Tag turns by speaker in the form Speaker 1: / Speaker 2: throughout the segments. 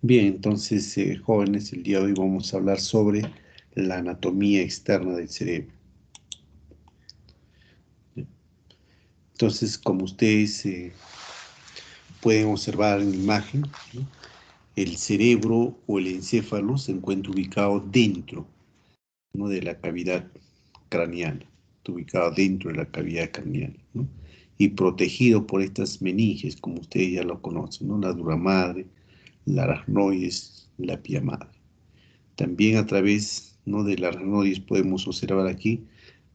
Speaker 1: Bien, entonces, jóvenes, el día de hoy vamos a hablar sobre la anatomía externa del cerebro. Entonces, como ustedes pueden observar en la imagen, ¿no? El cerebro o el encéfalo se encuentra ubicado dentro, ¿no?, de la cavidad craneal, está ubicado dentro de la cavidad craneal, ¿no?, y protegido por estas meninges, como ustedes ya lo conocen, ¿no?, la dura madre, la aracnoides, la pía madre. También a través, ¿no?, de la aracnoides podemos observar aquí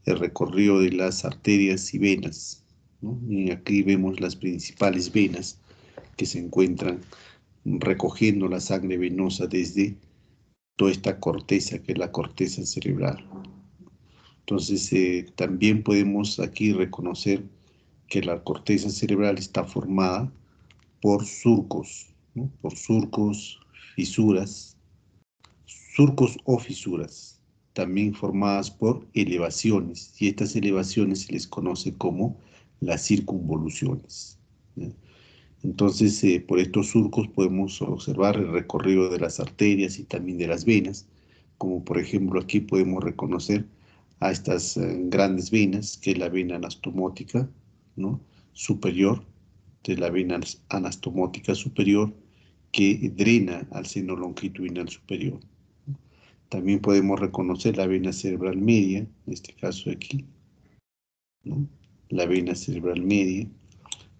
Speaker 1: el recorrido de las arterias y venas, ¿no? Y aquí vemos las principales venas que se encuentran recogiendo la sangre venosa desde toda esta corteza que es la corteza cerebral. Entonces, también podemos aquí reconocer que la corteza cerebral está formada por surcos, ¿no?, por surcos o fisuras, también formadas por elevaciones, y estas elevaciones se les conoce como las circunvoluciones, ¿ya? Entonces, por estos surcos podemos observar el recorrido de las arterias y también de las venas, como por ejemplo aquí podemos reconocer a estas grandes venas, que es la vena anastomótica, ¿no?, superior, de la vena anastomótica superior, que drena al seno longitudinal superior. También podemos reconocer la vena cerebral media, en este caso aquí, ¿no?, la vena cerebral media.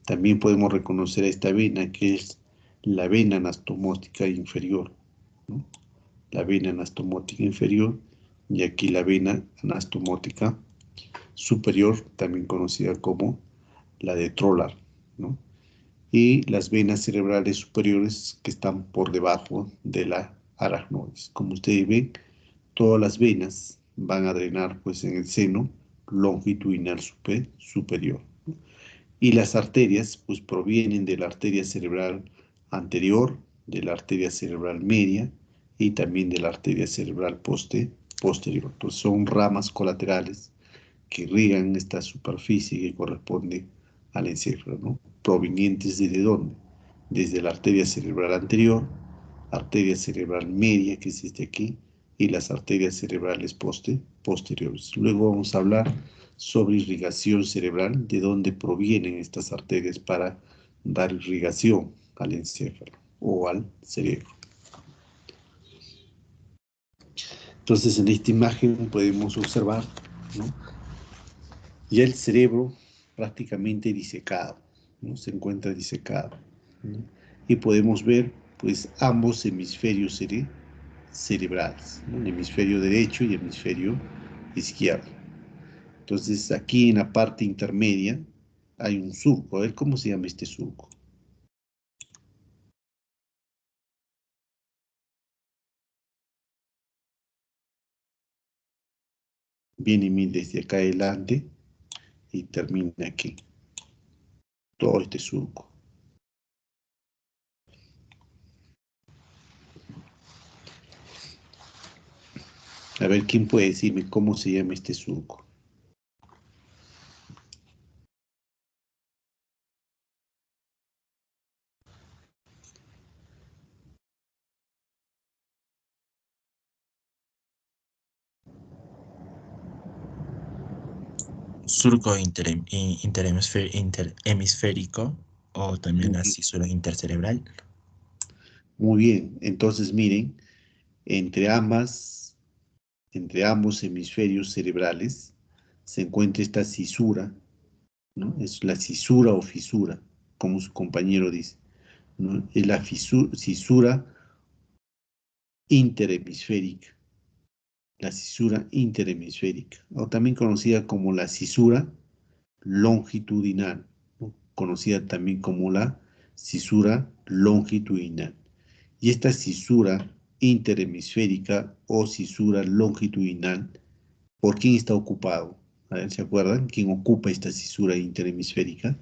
Speaker 1: También podemos reconocer a esta vena, que es la vena anastomótica inferior, ¿no?, la vena anastomótica inferior, y aquí la vena anastomótica superior, también conocida como la de Trollar, ¿no?, y las venas cerebrales superiores que están por debajo de la aracnoides. Como ustedes ven, todas las venas van a drenar pues en el seno longitudinal superior. Y las arterias pues provienen de la arteria cerebral anterior, de la arteria cerebral media y también de la arteria cerebral posterior. Entonces son ramas colaterales que irrigan esta superficie que corresponde al encéfalo, ¿no?, provenientes ¿desde dónde? Desde la arteria cerebral anterior, arteria cerebral media, que es este aquí, y las arterias cerebrales posteriores. Luego vamos a hablar sobre irrigación cerebral, de dónde provienen estas arterias para dar irrigación al encéfalo o al cerebro. Entonces, en esta imagen podemos observar, ¿no?, ya el cerebro prácticamente disecado, ¿no?, se encuentra disecado, ¿no?, y podemos ver pues ambos hemisferios cerebrales, ¿no?, el hemisferio derecho y el hemisferio izquierdo. Entonces aquí en la parte intermedia hay un surco. A ver cómo se llama este surco. Viene desde acá adelante y termina aquí, todo este surco. A ver, ¿quién puede decirme cómo se llama este surco?
Speaker 2: Surco interhemisférico o también la cisura intercerebral.
Speaker 1: Muy bien, entonces miren, entre entre ambos hemisferios cerebrales se encuentra esta cisura, ¿no? Es la cisura o fisura, como su compañero dice, ¿no? Es la cisura interhemisférica, la cisura interhemisférica, o también conocida como la cisura longitudinal, ¿no?, conocida también como la cisura longitudinal. Y esta cisura interhemisférica o cisura longitudinal, ¿por quién está ocupado? A ver, ¿se acuerdan? ¿Quién ocupa esta cisura interhemisférica?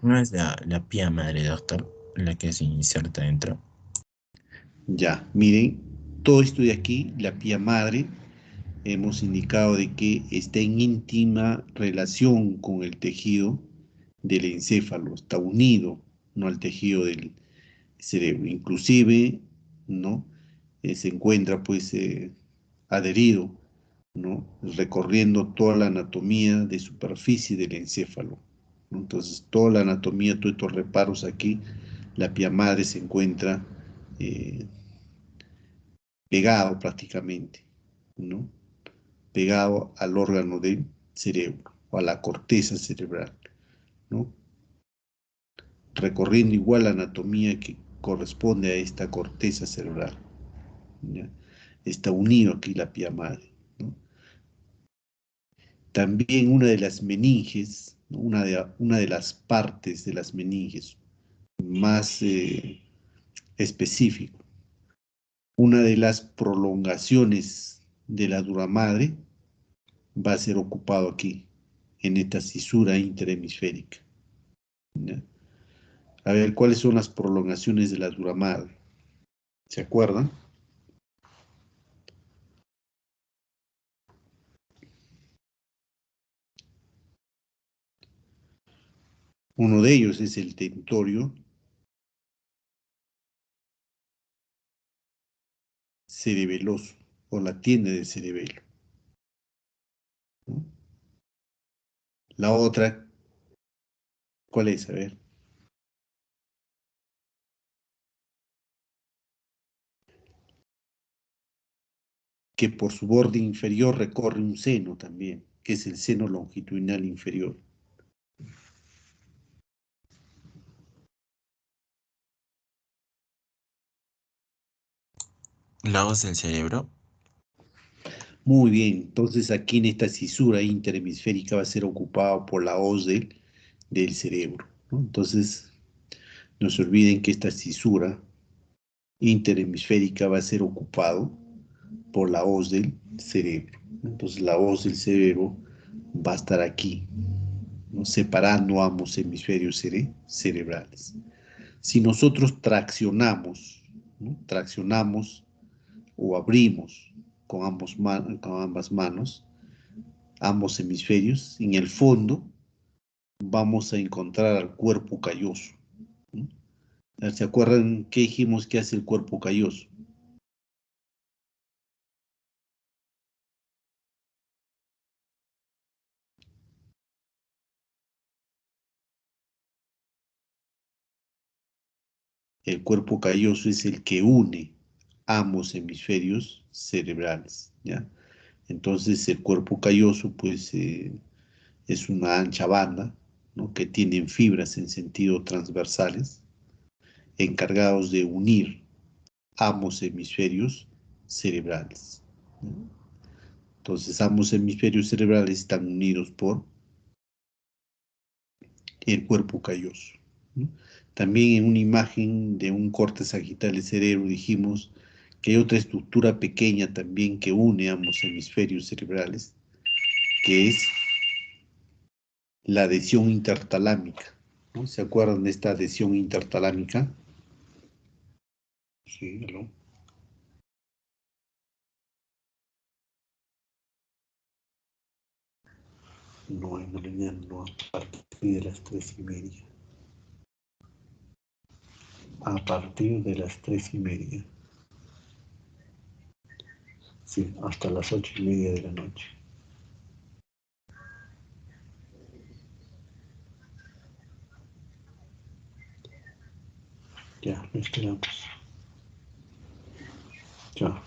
Speaker 2: No es la pía madre, doctor, la que se inserta dentro.
Speaker 1: Ya, miren, todo esto de aquí, la pía madre, hemos indicado de que está en íntima relación con el tejido del encéfalo, está unido, ¿no?, al tejido del cerebro. Inclusive, ¿no?, se encuentra pues adherido, ¿no?, recorriendo toda la anatomía de superficie del encéfalo, ¿no? Entonces, toda la anatomía, todos estos reparos aquí, la pía madre se encuentra eh, pegado prácticamente, ¿no?, pegado al órgano del cerebro o a la corteza cerebral, ¿no?, recorriendo igual la anatomía que corresponde a esta corteza cerebral, ¿ya? Está unido aquí la pía madre, ¿no? También una de las meninges, ¿no?, una de las partes de las meninges más específico, una de las prolongaciones de la dura madre va a ser ocupado aquí, en esta cisura interhemisférica, ¿ya? A ver, ¿cuáles son las prolongaciones de la dura madre? ¿Se acuerdan? Uno de ellos es el tentorio cerebeloso o la tienda del cerebelo, ¿no? La otra, ¿cuál es? A ver. Que por su borde inferior recorre un seno también, que es el seno longitudinal inferior.
Speaker 2: La voz del cerebro.
Speaker 1: Muy bien, entonces aquí en esta cisura interhemisférica va a ser ocupado por la hoz del cerebro, ¿no? Entonces, no se olviden que esta cisura interhemisférica va a ser ocupado por la hoz del cerebro. Entonces, la hoz del cerebro va a estar aquí, ¿no?, separando ambos hemisferios cerebrales. Si nosotros traccionamos, ¿no?, traccionamos o abrimos con ambas manos ambos hemisferios, en el fondo vamos a encontrar al cuerpo calloso, ¿no? ¿Se acuerdan qué dijimos que hace el cuerpo calloso? El cuerpo calloso es el que une ambos hemisferios cerebrales, ¿ya? Entonces el cuerpo calloso pues es una ancha banda, ¿no?, que tiene fibras en sentido transversales encargados de unir ambos hemisferios cerebrales, ¿no? Entonces ambos hemisferios cerebrales están unidos por el cuerpo calloso, ¿no? También en una imagen de un corte sagital del cerebro dijimos que hay otra estructura pequeña también que une ambos hemisferios cerebrales, que es la adhesión intertalámica, ¿no? ¿Se acuerdan de esta adhesión intertalámica? Sí, ¿no? No, en la línea no, a partir de las 3:30. A partir de las 3:30. Sí, hasta las 8:30 de la noche. Ya, nos quedamos. Ya.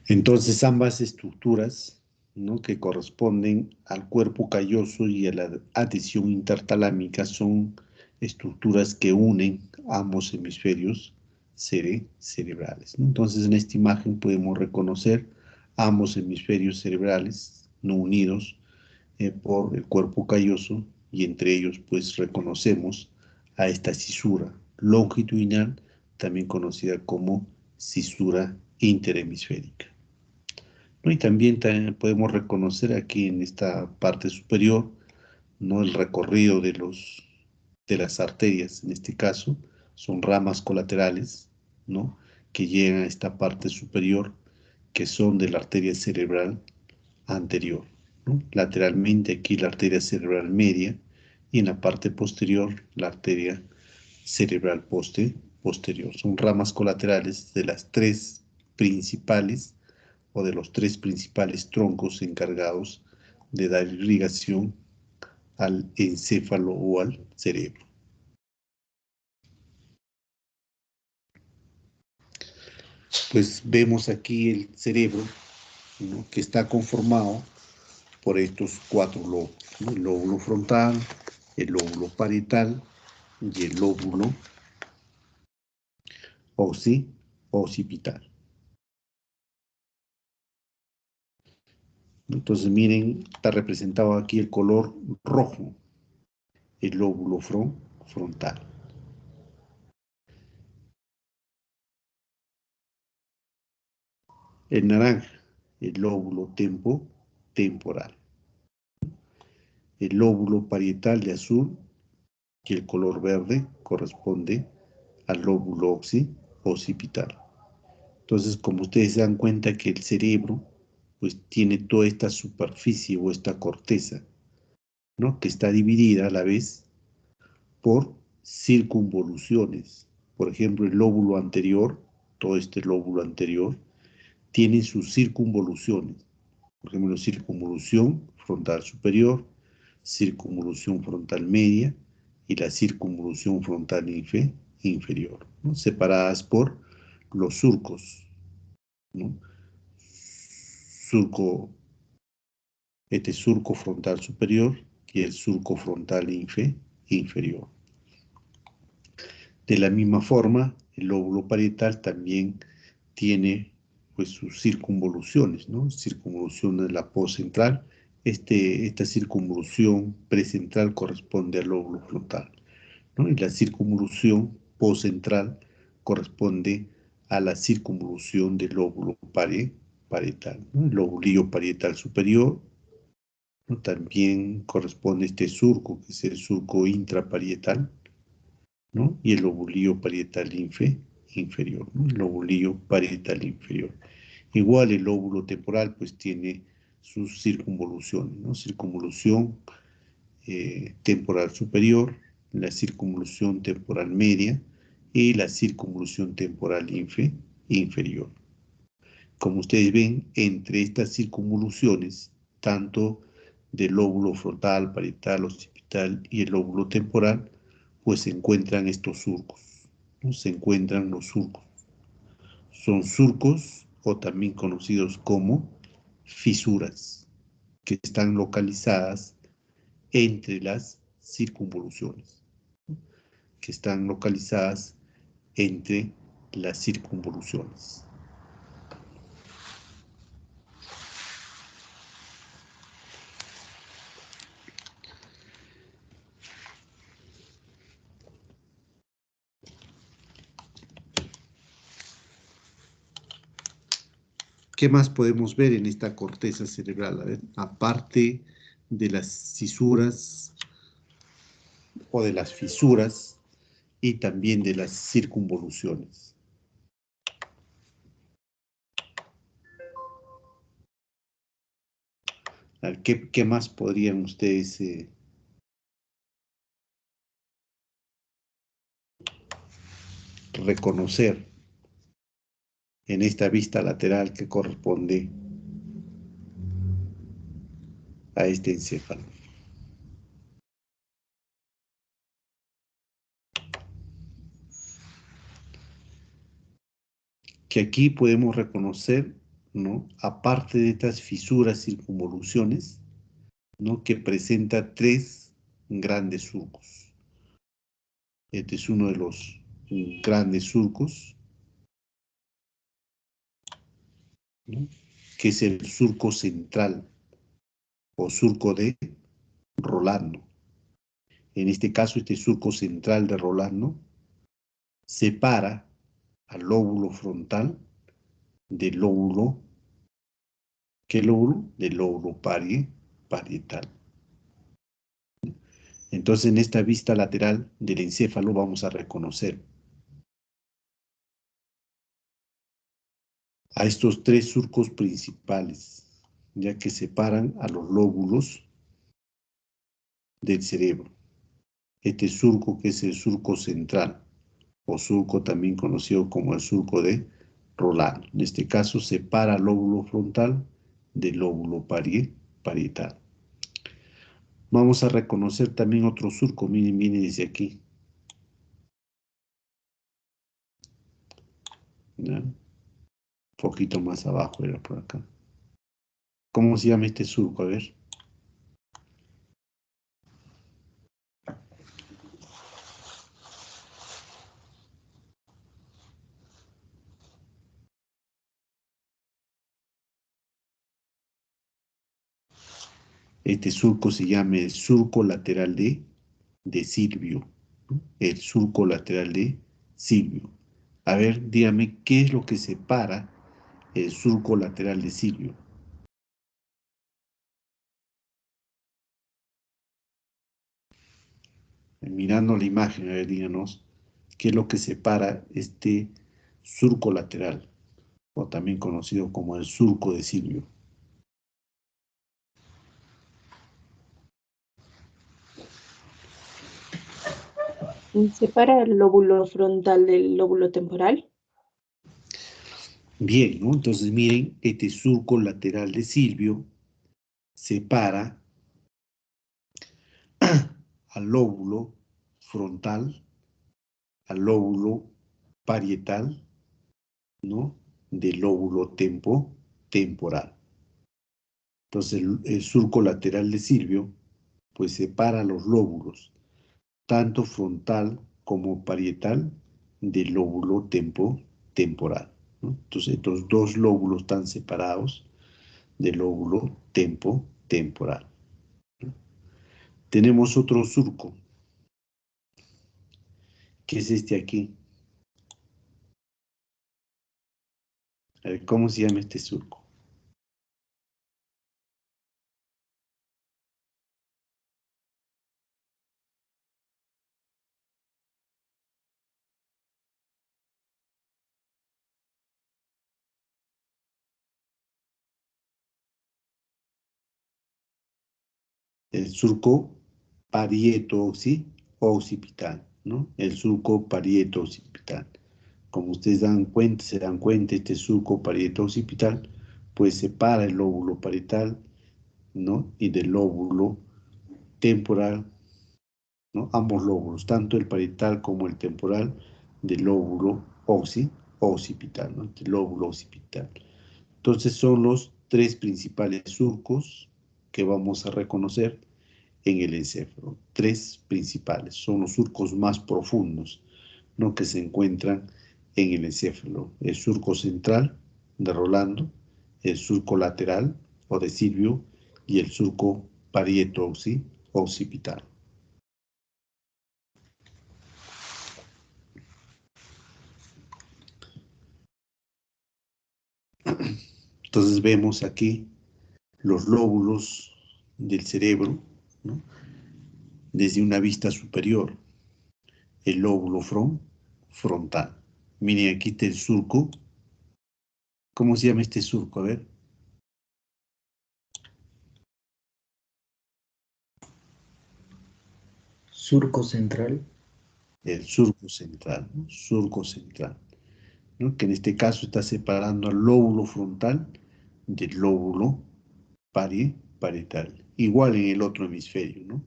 Speaker 1: Entonces ambas estructuras, ¿no?, que corresponden al cuerpo calloso y a la adhesión intertalámica son estructuras que unen ambos hemisferios cerebrales, ¿no? Entonces en esta imagen podemos reconocer ambos hemisferios cerebrales no unidos por el cuerpo calloso, y entre ellos pues reconocemos a esta cisura longitudinal, también conocida como cisura interhemisférica, ¿no? Y también podemos reconocer aquí en esta parte superior, ¿no?, el recorrido de las arterias, en este caso son ramas colaterales, ¿no?, que llegan a esta parte superior, que son de la arteria cerebral anterior, ¿no? Lateralmente aquí la arteria cerebral media y en la parte posterior la arteria cerebral posterior. Son ramas colaterales de las tres principales o de los tres principales troncos encargados de dar irrigación al encéfalo o al cerebro. Pues vemos aquí el cerebro, ¿no?, que está conformado por estos cuatro lóbulos, ¿no? El lóbulo frontal, el lóbulo parietal y el lóbulo occipital. Entonces miren, está representado aquí el color rojo, el lóbulo frontal. El naranja, el lóbulo temporal. El lóbulo parietal de azul y el color verde corresponde al lóbulo occipital. Entonces, como ustedes se dan cuenta que el cerebro pues tiene toda esta superficie o esta corteza, ¿no?, que está dividida a la vez por circunvoluciones. Por ejemplo, el lóbulo anterior, todo este lóbulo anterior, tiene sus circunvoluciones. Por ejemplo, circunvolución frontal superior, circunvolución frontal media y la circunvolución frontal inferior, ¿no?, separadas por los surcos, ¿no? Este surco frontal superior y el surco frontal inferior. De la misma forma, el lóbulo parietal también tiene pues sus circunvoluciones, ¿no? Circunvolución de la postcentral. Esta circunvolución precentral corresponde al lóbulo frontal, ¿no? Y la circunvolución postcentral corresponde a la circunvolución del lóbulo parietal, ¿no? El lóbulo parietal superior, ¿no?, también corresponde a este surco, que es el surco intraparietal, ¿no? Y el lóbulo parietal inferior, ¿no? El lóbulo parietal inferior. Igual el lóbulo temporal pues tiene sus circunvoluciones, ¿no? Circunvolución temporal superior, la circunvolución temporal media y la circunvolución temporal inferior. Como ustedes ven, entre estas circunvoluciones, tanto del lóbulo frontal, parietal, occipital y el lóbulo temporal, pues se encuentran estos surcos, ¿no? Se encuentran los surcos. Son surcos o también conocidos como fisuras, que están localizadas entre las circunvoluciones, que están localizadas entre las circunvoluciones. ¿Qué más podemos ver en esta corteza cerebral? A ver, aparte de las cisuras o de las fisuras y también de las circunvoluciones. A ver, ¿qué más podrían ustedes reconocer en esta vista lateral que corresponde a este encéfalo? Que aquí podemos reconocer, ¿no?, aparte de estas fisuras, circunvoluciones, ¿no?, que presenta tres grandes surcos. Este es uno de los grandes surcos, ¿no?, que es el surco central o surco de Rolando. En este caso, este surco central de Rolando separa al lóbulo frontal del lóbulo, ¿qué lóbulo? Del lóbulo parietal. Entonces, en esta vista lateral del encéfalo vamos a reconocer a estos tres surcos principales, ya que separan a los lóbulos del cerebro. Este surco, que es el surco central, o surco también conocido como el surco de Rolando. En este caso, separa el lóbulo frontal del lóbulo parietal. Vamos a reconocer también otro surco. Miren, miren desde aquí. ¿Ya? Un poquito más abajo era por acá. ¿Cómo se llama este surco? A ver. Este surco se llama el surco lateral de Silvio, ¿no? El surco lateral de Silvio. A ver, dígame, ¿qué es lo que separa el surco lateral de Silvio? Mirando la imagen, a ver, díganos, ¿qué es lo que separa este surco lateral, o también conocido como el surco de Silvio?
Speaker 3: Separa el lóbulo frontal del lóbulo temporal.
Speaker 1: Bien, ¿no? Entonces miren, este surco lateral de Silvio separa al lóbulo frontal, al lóbulo parietal, ¿no? Del lóbulo temporal. Entonces el surco lateral de Silvio pues separa los lóbulos, tanto frontal como parietal, del lóbulo temporal, ¿no? Entonces estos dos lóbulos están separados del lóbulo temporal. Tenemos otro surco, que es este aquí. A ver, ¿cómo se llama este surco? El surco parieto-occipital, ¿no? El surco parieto-occipital. Como ustedes se dan cuenta, este surco parieto-occipital, pues separa el lóbulo parietal, ¿no? Y del lóbulo temporal, ¿no? Ambos lóbulos, tanto el parietal como el temporal, del lóbulo occipital, ¿no? Del lóbulo occipital. Entonces son los tres principales surcos que vamos a reconocer en el encéfalo. Tres principales, son los surcos más profundos, ¿no? Que se encuentran en el encéfalo. El surco central de Rolando, el surco lateral o de Silvio y el surco parieto-occipital. Entonces vemos aquí los lóbulos del cerebro, ¿no? Desde una vista superior, el lóbulo frontal. Miren, aquí está el surco. ¿Cómo se llama este surco? A ver.
Speaker 2: Surco central.
Speaker 1: El surco central, ¿no? Surco central, ¿no? Que en este caso está separando al lóbulo frontal del lóbulo parietal. Igual en el otro hemisferio, ¿no?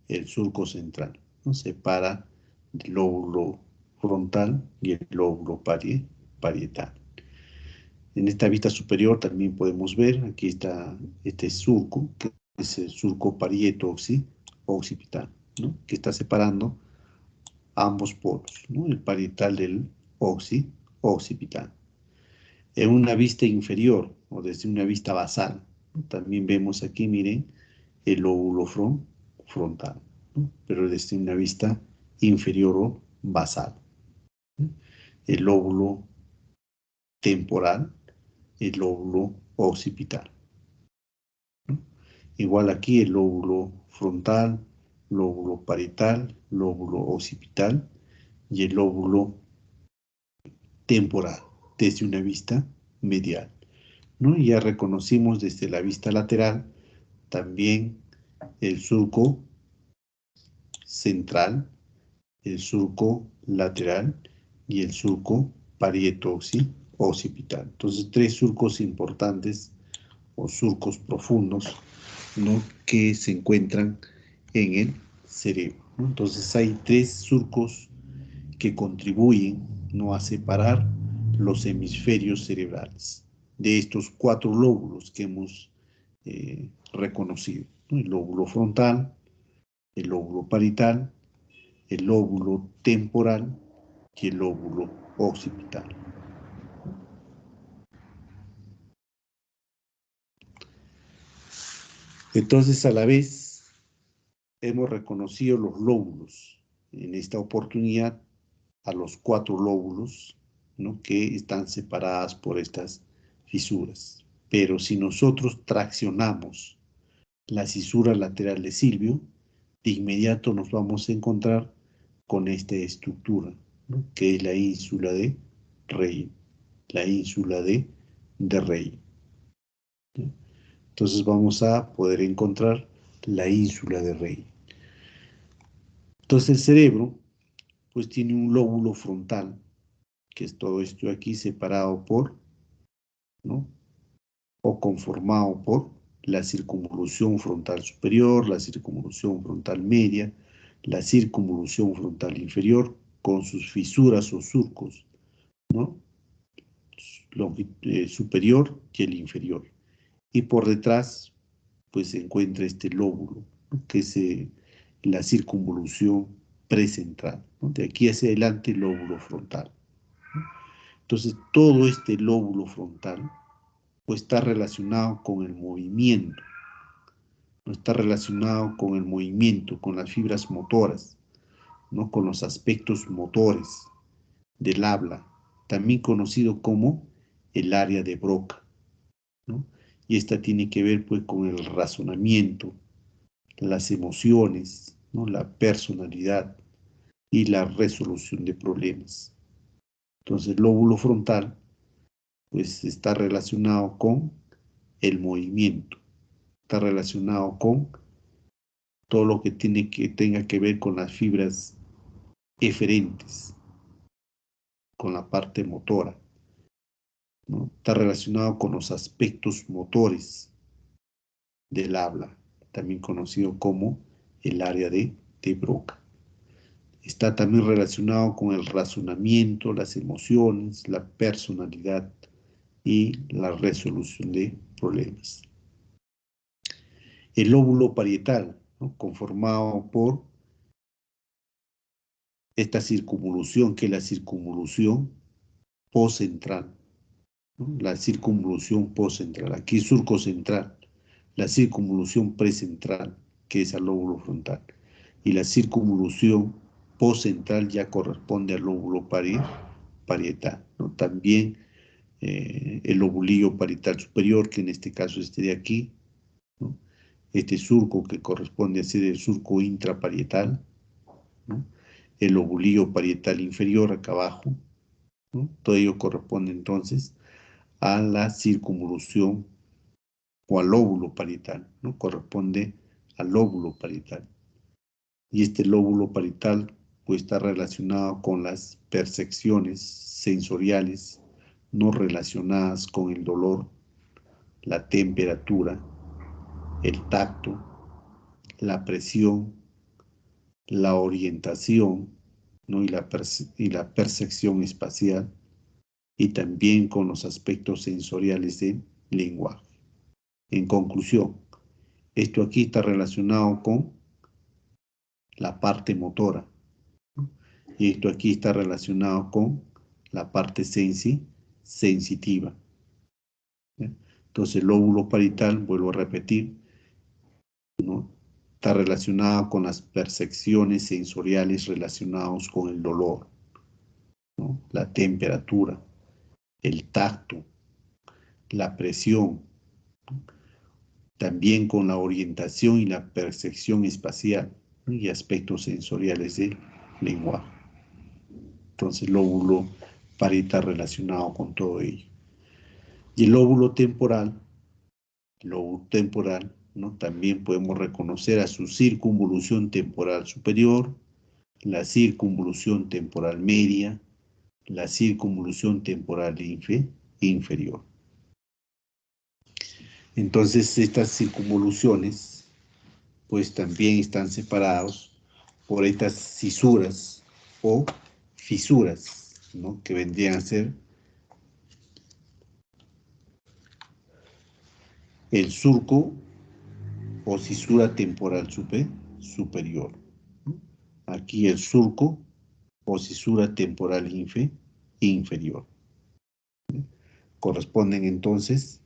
Speaker 1: El surco central, ¿no? Separa el lóbulo frontal y el lóbulo parietal. En esta vista superior también podemos ver, aquí está este surco, que es el surco parieto-occipital, ¿no? Que está separando ambos polos, ¿no? El parietal del occipital. En una vista inferior o desde una vista basal, ¿no? También vemos aquí, miren, el lóbulo frontal, ¿no? Pero desde una vista inferior o basal, ¿no? El lóbulo temporal, el lóbulo occipital, ¿no? Igual aquí el lóbulo frontal, lóbulo parietal, lóbulo occipital y el lóbulo temporal desde una vista medial, ¿no? Y ya reconocimos desde la vista lateral también el surco central, el surco lateral y el surco parieto-occipital. Entonces, tres surcos importantes o surcos profundos, ¿no?, que se encuentran en el cerebro, ¿no? Entonces, hay tres surcos que contribuyen, ¿no?, a separar los hemisferios cerebrales de estos cuatro lóbulos que hemos reconocido, ¿no? El lóbulo frontal, el lóbulo parietal, el lóbulo temporal y el lóbulo occipital. Entonces, a la vez, hemos reconocido los lóbulos. En esta oportunidad, a los cuatro lóbulos, ¿no?, que están separadas por estas fisuras. Pero si nosotros traccionamos la cisura lateral de Silvio, de inmediato nos vamos a encontrar con esta estructura, ¿no?, que es la ínsula de Rey. La ínsula de Rey. Entonces vamos a poder encontrar la ínsula de Rey. Entonces el cerebro pues tiene un lóbulo frontal, que es todo esto aquí separado por, ¿no?, o conformado por la circunvolución frontal superior, la circunvolución frontal media, la circunvolución frontal inferior, con sus fisuras o surcos, ¿no?, superior y el inferior. Y por detrás, pues se encuentra este lóbulo, ¿no?, que es la circunvolución precentral, ¿no? De aquí hacia adelante el lóbulo frontal. Entonces, todo este lóbulo frontal pues está relacionado con el movimiento, ¿no? Está relacionado con el movimiento, con las fibras motoras, ¿no?, con los aspectos motores del habla, también conocido como el área de Broca, ¿no? Y esta tiene que ver pues con el razonamiento, las emociones, ¿no?, la personalidad y la resolución de problemas. Entonces, el lóbulo frontal pues está relacionado con el movimiento, está relacionado con todo lo que tenga que ver con las fibras eferentes, con la parte motora, ¿no? Está relacionado con los aspectos motores del habla, también conocido como el área de Broca. Está también relacionado con el razonamiento, las emociones, la personalidad y la resolución de problemas. El lóbulo parietal, ¿no?, conformado por esta circunvolución, que es la circunvolución poscentral, ¿no?, la circunvolución poscentral. Aquí surco central, la circunvolución precentral, que es el lóbulo frontal, y la circunvolución poscentral ya corresponde al lóbulo parietal, ¿no? También el lobulillo parietal superior, que en este caso es este de aquí, ¿no?, este surco que corresponde a ser el surco intraparietal, ¿no?, el lobulillo parietal inferior acá abajo, ¿no? Todo ello corresponde entonces a la circunvolución o al lóbulo parietal, ¿no? Corresponde al lóbulo parietal. Y este lóbulo parietal pues está relacionado con las percepciones sensoriales no relacionadas con el dolor, la temperatura, el tacto, la presión, la orientación, ¿no?, y la percepción espacial, y también con los aspectos sensoriales del lenguaje. En conclusión, esto aquí está relacionado con la parte motora, ¿no?, y esto aquí está relacionado con la parte sensitiva, ¿ya? Entonces, el lóbulo parietal, vuelvo a repetir, ¿no?, está relacionado con las percepciones sensoriales relacionadas con el dolor, ¿no?, la temperatura, el tacto, la presión, ¿no?, también con la orientación y la percepción espacial, ¿no?, y aspectos sensoriales del lenguaje. Entonces, el lóbulo parietal relacionado con todo ello. Y el lóbulo temporal, ¿no? También podemos reconocer a su circunvolución temporal superior, la circunvolución temporal media, la circunvolución temporal inferior. Entonces, estas circunvoluciones, pues también están separados por estas cisuras o fisuras, ¿no? Que vendrían a ser el surco o cisura temporal superior. Aquí el surco o cisura temporal inferior. Corresponden entonces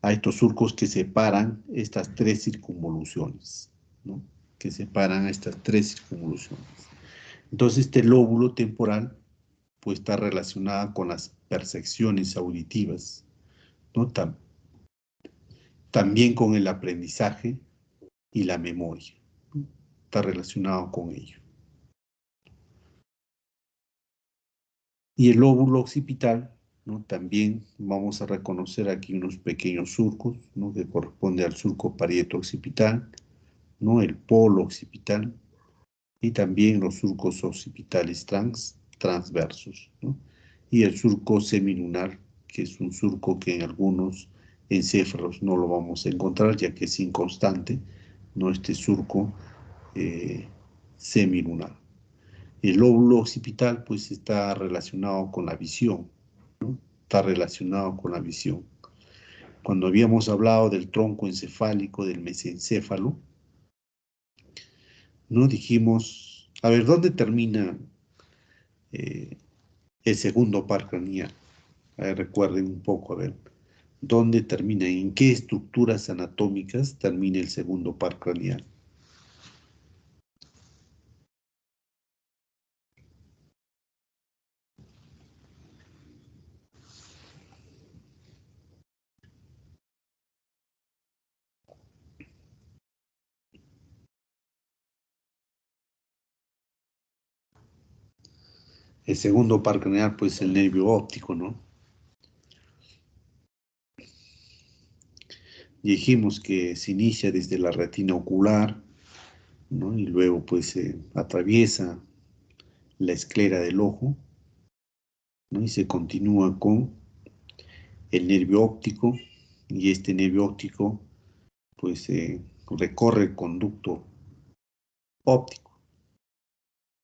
Speaker 1: a estos surcos que separan estas tres circunvoluciones, ¿no? Que separan a estas tres circunvoluciones. Entonces este lóbulo temporal pues está relacionado con las percepciones auditivas, ¿no? También con el aprendizaje y la memoria, ¿no? Está relacionado con ello. Y el lóbulo occipital, ¿no? También vamos a reconocer aquí unos pequeños surcos, ¿no? Que corresponde al surco parieto-occipital, ¿no? El polo occipital y también los surcos occipitales transversos, ¿no? Y el surco semilunar, que es un surco que en algunos encéfalos no lo vamos a encontrar, ya que es inconstante, ¿no? Este surco semilunar. El lóbulo occipital pues está relacionado con la visión, ¿no? Está relacionado con la visión. Cuando habíamos hablado del tronco encefálico, del mesencéfalo, ¿no? Dijimos, a ver, ¿dónde termina el segundo par craneal? A ver, recuerden un poco, a ver, ¿dónde termina? ¿En qué estructuras anatómicas termina el segundo par craneal? El segundo par craneal, pues el nervio óptico, ¿no? Dijimos que se inicia desde la retina ocular, ¿no? Y luego pues atraviesa la esclera del ojo, ¿no? Y se continúa con el nervio óptico, y este nervio óptico pues recorre el conducto óptico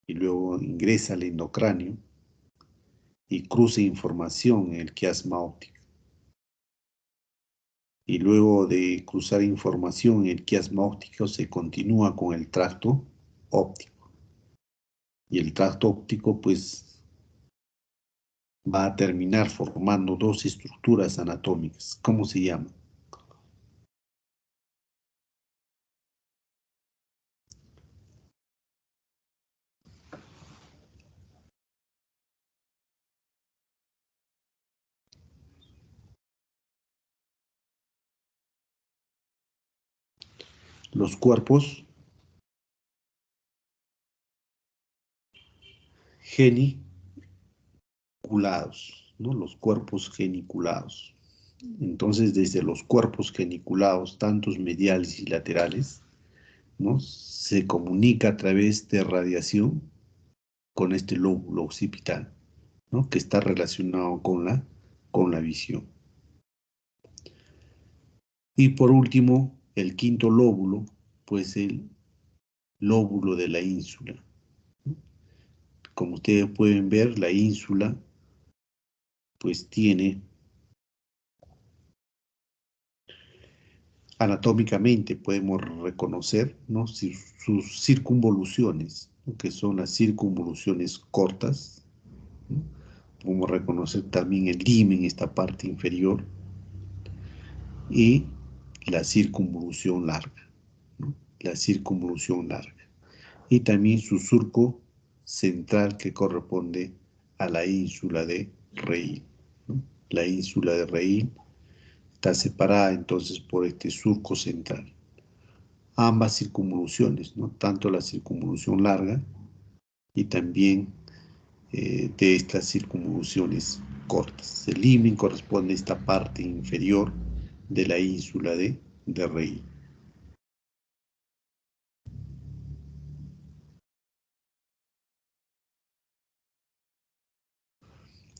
Speaker 1: y luego ingresa al endocráneo y cruza información en el quiasma óptico. Y luego de cruzar información en el quiasma óptico se continúa con el tracto óptico. Y el tracto óptico pues va a terminar formando dos estructuras anatómicas. ¿Cómo se llama? Los cuerpos geniculados, ¿no? Los cuerpos geniculados. Entonces, desde los cuerpos geniculados, tantos mediales y laterales, ¿no? Se comunica a través de radiación con este lóbulo occipital, ¿no? Que está relacionado con la visión. Y por último, el quinto lóbulo, pues el lóbulo de la ínsula. Como ustedes pueden ver, la ínsula pues tiene anatómicamente podemos reconocer, ¿no? Sus circunvoluciones, ¿no? Que son las circunvoluciones cortas, ¿no? Podemos reconocer también el limen, esta parte inferior, y la circunvolución larga, ¿no? La circunvolución larga. Y también su surco central que corresponde a la ínsula de Reil, ¿no? La ínsula de Reil está separada entonces por este surco central. Ambas circunvoluciones, ¿no? Tanto la circunvolución larga y también de estas circunvoluciones cortas. El limen corresponde a esta parte inferior de la ínsula de Rey.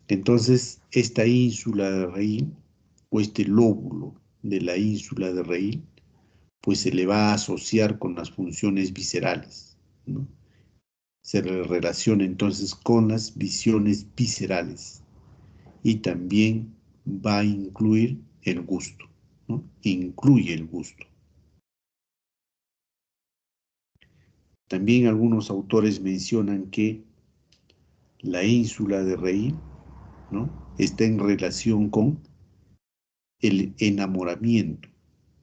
Speaker 1: Entonces, esta ínsula de Rey, o este lóbulo de la ínsula de Rey, pues se le va a asociar con las funciones viscerales, ¿no? Se relaciona entonces con las visiones viscerales y también va a incluir el gusto, ¿no? Incluye el gusto. También algunos autores mencionan que la ínsula de Rey, ¿no?, está en relación con el enamoramiento,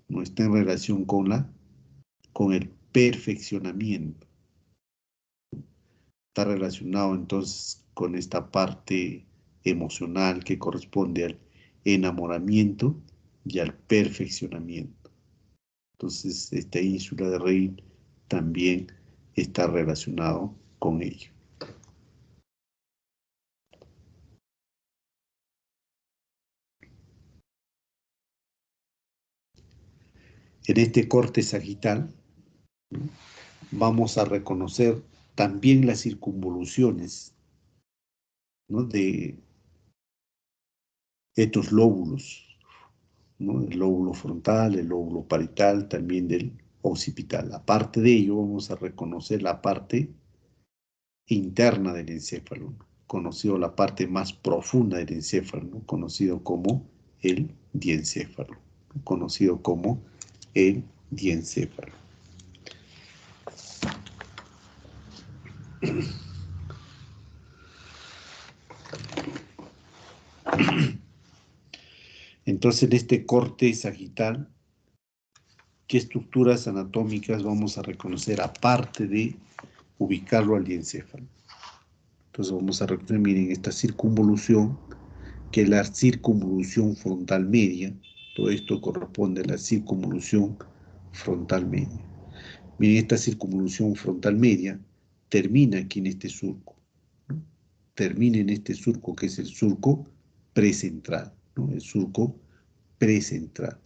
Speaker 1: no está en relación con el perfeccionamiento. Está relacionado entonces con esta parte emocional que corresponde al enamoramiento y al perfeccionamiento. Entonces, esta ínsula de Rey también está relacionado con ello. En este corte sagital, ¿no?, vamos a reconocer también las circunvoluciones, ¿no?, de estos lóbulos, ¿no?, el lóbulo frontal, el lóbulo parietal, también del occipital. Aparte de ello, vamos a reconocer la parte interna del encéfalo, conocido la parte más profunda del encéfalo, ¿no?, conocido como el diencéfalo, conocido como el diencéfalo. Entonces, en este corte sagital, ¿qué estructuras anatómicas vamos a reconocer aparte de ubicarlo al diencéfalo? Entonces vamos a reconocer, miren, esta circunvolución, que es la circunvolución frontal media. Todo esto corresponde a la circunvolución frontal media. Miren, esta circunvolución frontal media termina aquí en este surco, ¿no? Termina en este surco, que es el surco precentral, ¿no?, el surco precentral.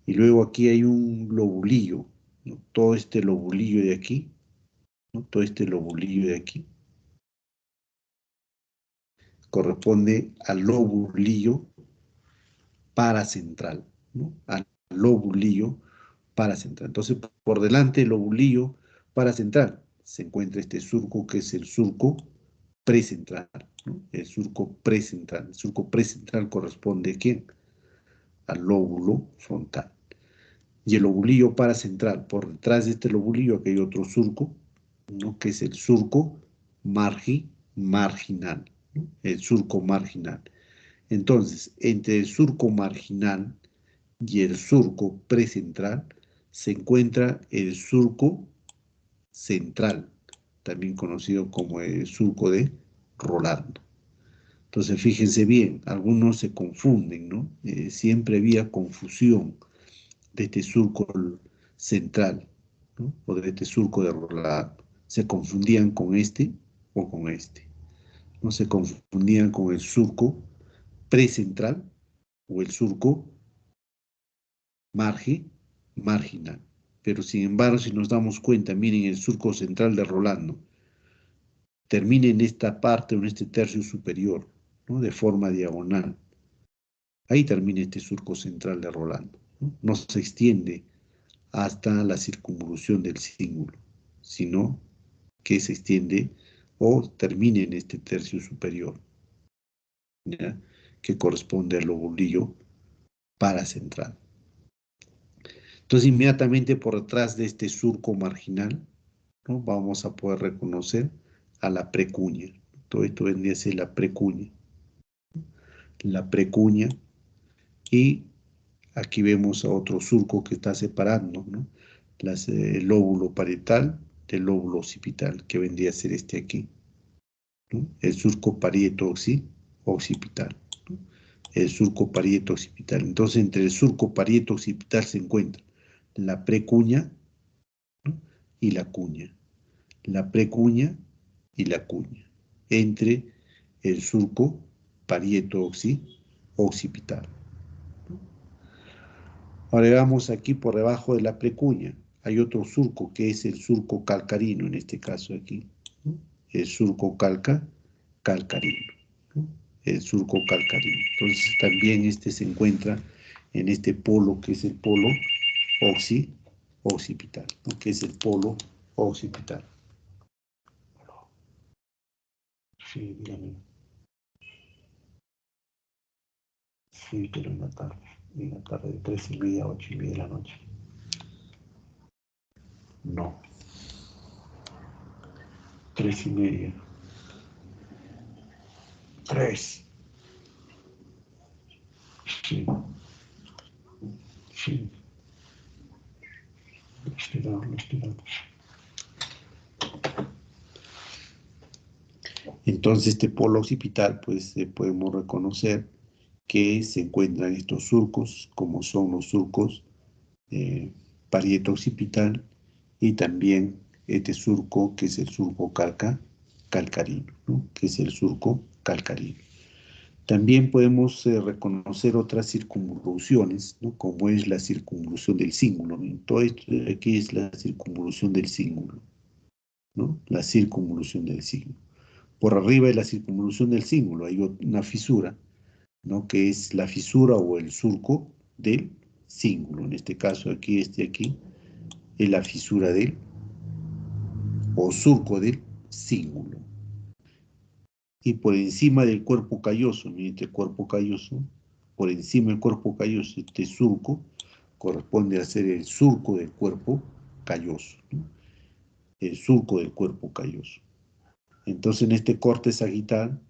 Speaker 1: Y luego aquí hay un lobulillo, ¿no? Todo este lobulillo de aquí, ¿no?, todo este lobulillo de aquí corresponde al lobulillo paracentral, ¿no?, al lobulillo paracentral. Entonces, por delante del lobulillo paracentral se encuentra este surco, que es el surco precentral, ¿no?, el surco precentral. El surco precentral corresponde ¿a quién? Al lóbulo frontal. Y el lobulillo paracentral, por detrás de este lobulillo, aquí hay otro surco, ¿no?, que es el surco marginal, ¿no?, el surco marginal. Entonces, entre el surco marginal y el surco precentral se encuentra el surco central, también conocido como el surco de Rolando. Entonces, fíjense bien, algunos se confunden, ¿no? Siempre había confusión de este surco central, ¿no?, o de este surco de Rolando. Se confundían con este o con este. No se confundían con el surco precentral o el surco marginal. Pero sin embargo, si nos damos cuenta, miren, el surco central de Rolando termina en esta parte o en este tercio superior, ¿no?, de forma diagonal. Ahí termina este surco central de Rolando, ¿no? No se extiende hasta la circunvolución del cíngulo, sino que se extiende o termina en este tercio superior, ¿ya?, que corresponde al lobulillo paracentral. Entonces, inmediatamente por detrás de este surco marginal, ¿no?, vamos a poder reconocer a la precuña. Todo esto vendría a ser la precuña. La precuña, y aquí vemos a otro surco que está separando, ¿no?, el lóbulo parietal del lóbulo occipital, que vendría a ser este aquí, ¿no?, el surco parieto-occipital, ¿no?, el surco parieto-occipital. Entonces, entre el surco parieto-occipital se encuentra la precuña, ¿no?, y la cuña. La precuña y la cuña, entre el surco parieto occipital. Ahora vamos aquí por debajo de la precuña. Hay otro surco que es el surco calcarino, en este caso aquí, ¿no? El surco calcarino, ¿no? El surco calcarino. Entonces también este se encuentra en este polo que es el polo occipital, ¿no? Que es el polo occipital. Sí, dígame. Sí, pero en la tarde de 3:30 a 8:30 de la noche. No. 3:30. 3. Sí. Sí. Lo estoy dando. Entonces, este polo occipital, pues podemos reconocer que se encuentran estos surcos, como son los surcos parieto occipital y también este surco que es el surco calcarino, ¿no? Que es el surco calcarino. También podemos reconocer otras circunvoluciones, ¿no? Como es la circunvolución del cíngulo, ¿no? Todo esto de aquí es la circunvolución del cíngulo, ¿no? La circunvolución del cíngulo. Por arriba de la circunvolución del cíngulo hay una fisura, ¿no? Que es la fisura o el surco del cíngulo. En este caso aquí, aquí, es la fisura del o surco del cíngulo. Y por encima del cuerpo calloso, miren este cuerpo calloso, por encima del cuerpo calloso, este surco corresponde a ser el surco del cuerpo calloso, ¿no? El surco del cuerpo calloso. Entonces en este corte sagital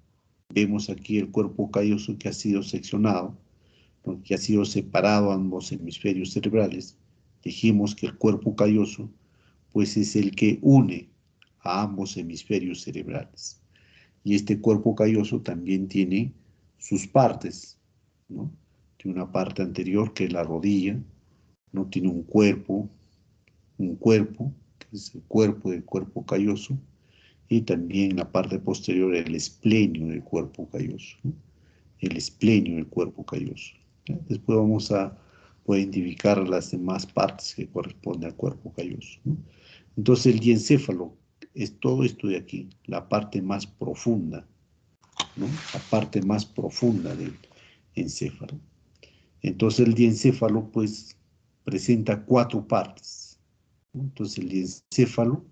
Speaker 1: vemos aquí el cuerpo calloso que ha sido seccionado, ¿no? Que ha sido separado ambos hemisferios cerebrales. Dijimos que el cuerpo calloso pues es el que une a ambos hemisferios cerebrales. Y este cuerpo calloso también tiene sus partes, ¿no? Tiene una parte anterior que es la rodilla, ¿no? Tiene un cuerpo, que es el cuerpo del cuerpo calloso, y también la parte posterior el esplenio del cuerpo calloso, ¿no? El esplenio del cuerpo calloso. ¿Ya? Después vamos a poder identificar las demás partes que corresponden al cuerpo calloso, ¿no? Entonces el diencéfalo es todo esto de aquí, la parte más profunda, ¿no? La parte más profunda del encéfalo. Entonces el diencéfalo pues presenta 4 partes, ¿no? Entonces el diencéfalo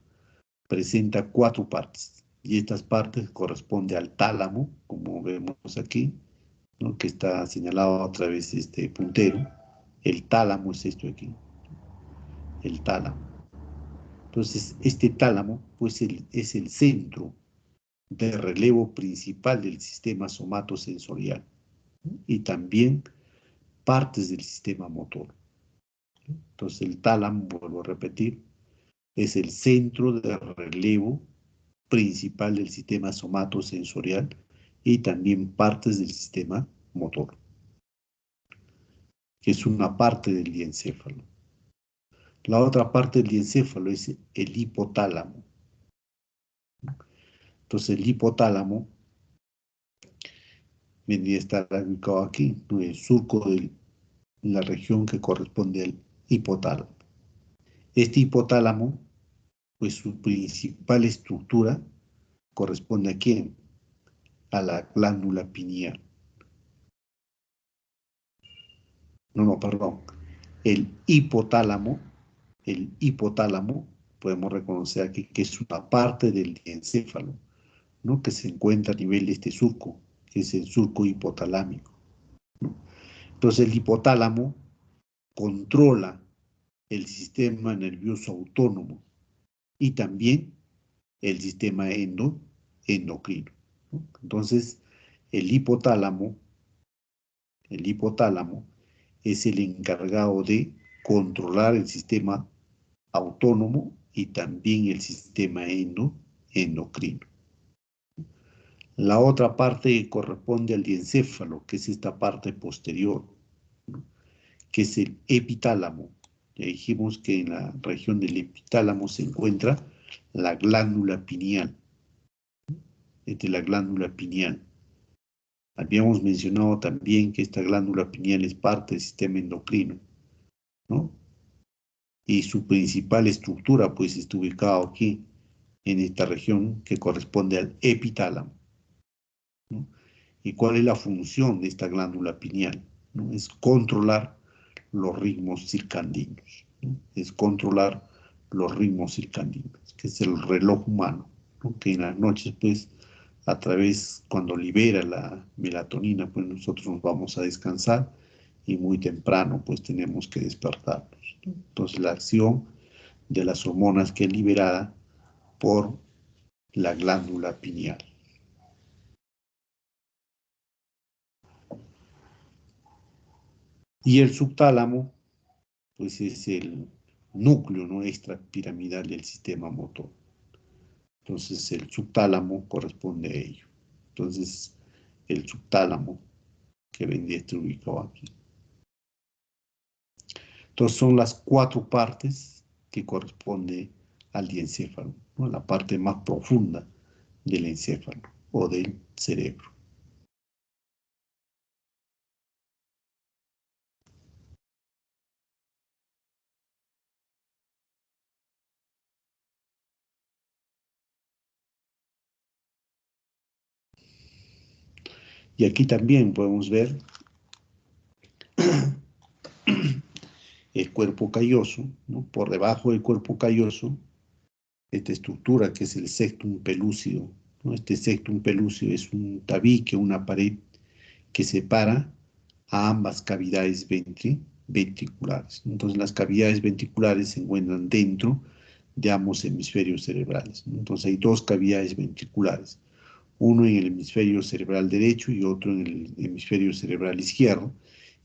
Speaker 1: presenta 4 partes y estas partes corresponden al tálamo, como vemos aquí, ¿no? Que está señalado a través de este puntero. El tálamo es esto aquí, el tálamo. Entonces este tálamo pues es el centro de relevo principal del sistema somatosensorial, ¿no? Y también partes del sistema motor. Entonces el tálamo, vuelvo a repetir, es el centro de relevo principal del sistema somatosensorial y también partes del sistema motor, que es una parte del diencéfalo. La otra parte del diencéfalo es el hipotálamo. Entonces el hipotálamo vendría a estar ubicado aquí, ¿no? El surco de la región que corresponde al hipotálamo. Este hipotálamo, pues su principal estructura corresponde a quién? A la glándula pineal. No, perdón. El hipotálamo, podemos reconocer aquí que es una parte del encéfalo, ¿no? Que se encuentra a nivel de este surco, que es el surco hipotalámico, ¿no? Entonces el hipotálamo controla el sistema nervioso autónomo y también el sistema endocrino, ¿no? Entonces el hipotálamo es el encargado de controlar el sistema autónomo y también el sistema endocrino. La otra parte corresponde al diencéfalo, que es esta parte posterior, ¿no? Que es el epitálamo. Ya dijimos que en la región del epitálamo se encuentra la glándula pineal. Esta es la glándula pineal. Habíamos mencionado también que esta glándula pineal es parte del sistema endocrino, ¿no? Y su principal estructura, pues, está ubicado aquí, en esta región que corresponde al epitálamo, ¿no? ¿Y cuál es la función de esta glándula pineal? ¿No? Es controlar los ritmos circadianos, ¿no? Es controlar los ritmos circadianos, que es el reloj humano, ¿no? Que en las noches, pues, a través, cuando libera la melatonina, pues nosotros nos vamos a descansar y muy temprano, pues, tenemos que despertarnos, ¿no? Entonces, la acción de las hormonas que es liberada por la glándula pineal. Y el subtálamo, pues es el núcleo, ¿no?, extrapiramidal del sistema motor. Entonces el subtálamo corresponde a ello. Entonces el subtálamo que vendría a estar ubicado aquí. Entonces son las 4 partes que corresponde al diencéfalo, ¿no?, la parte más profunda del encéfalo o del cerebro. Y aquí también podemos ver el cuerpo calloso, ¿no? Por debajo del cuerpo calloso, esta estructura que es el septum pelúcido, ¿no? Este septum pelúcido es un tabique, una pared que separa a ambas cavidades ventriculares. Entonces las cavidades ventriculares se encuentran dentro de ambos hemisferios cerebrales, ¿no? Entonces hay 2 cavidades ventriculares, uno en el hemisferio cerebral derecho y otro en el hemisferio cerebral izquierdo,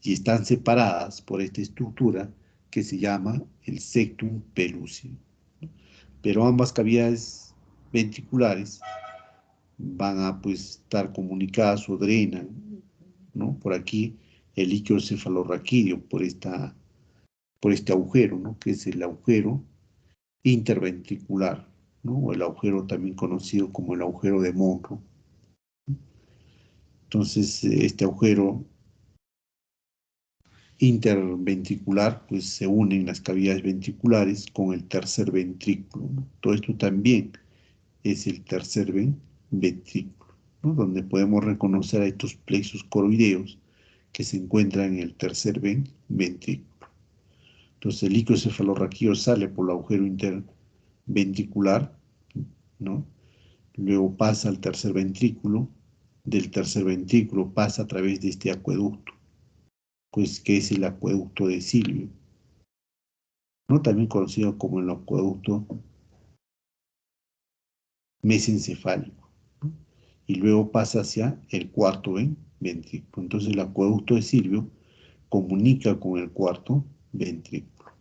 Speaker 1: y están separadas por esta estructura que se llama el septum pelúcido. Pero ambas cavidades ventriculares van a, pues, estar comunicadas o drenan, ¿no?, por aquí el líquido cefalorraquídeo por este agujero, ¿no?, que es el agujero interventricular, ¿no?, o el agujero también conocido como el agujero de Monro. Entonces, este agujero interventricular, pues se unen las cavidades ventriculares con el tercer ventrículo, ¿no? Todo esto también es el tercer ventrículo, ¿no?, donde podemos reconocer a estos plexos coroideos que se encuentran en el tercer ventrículo. Entonces el líquido cefalorraquídeo sale por el agujero interventricular, ¿no? Luego pasa al tercer ventrículo, del tercer ventrículo pasa a través de este acueducto, pues que es el acueducto de Silvio, ¿no?, también conocido como el acueducto mesencefálico, ¿no?, y luego pasa hacia el cuarto ventrículo. Entonces el acueducto de Silvio comunica con el cuarto ventrículo,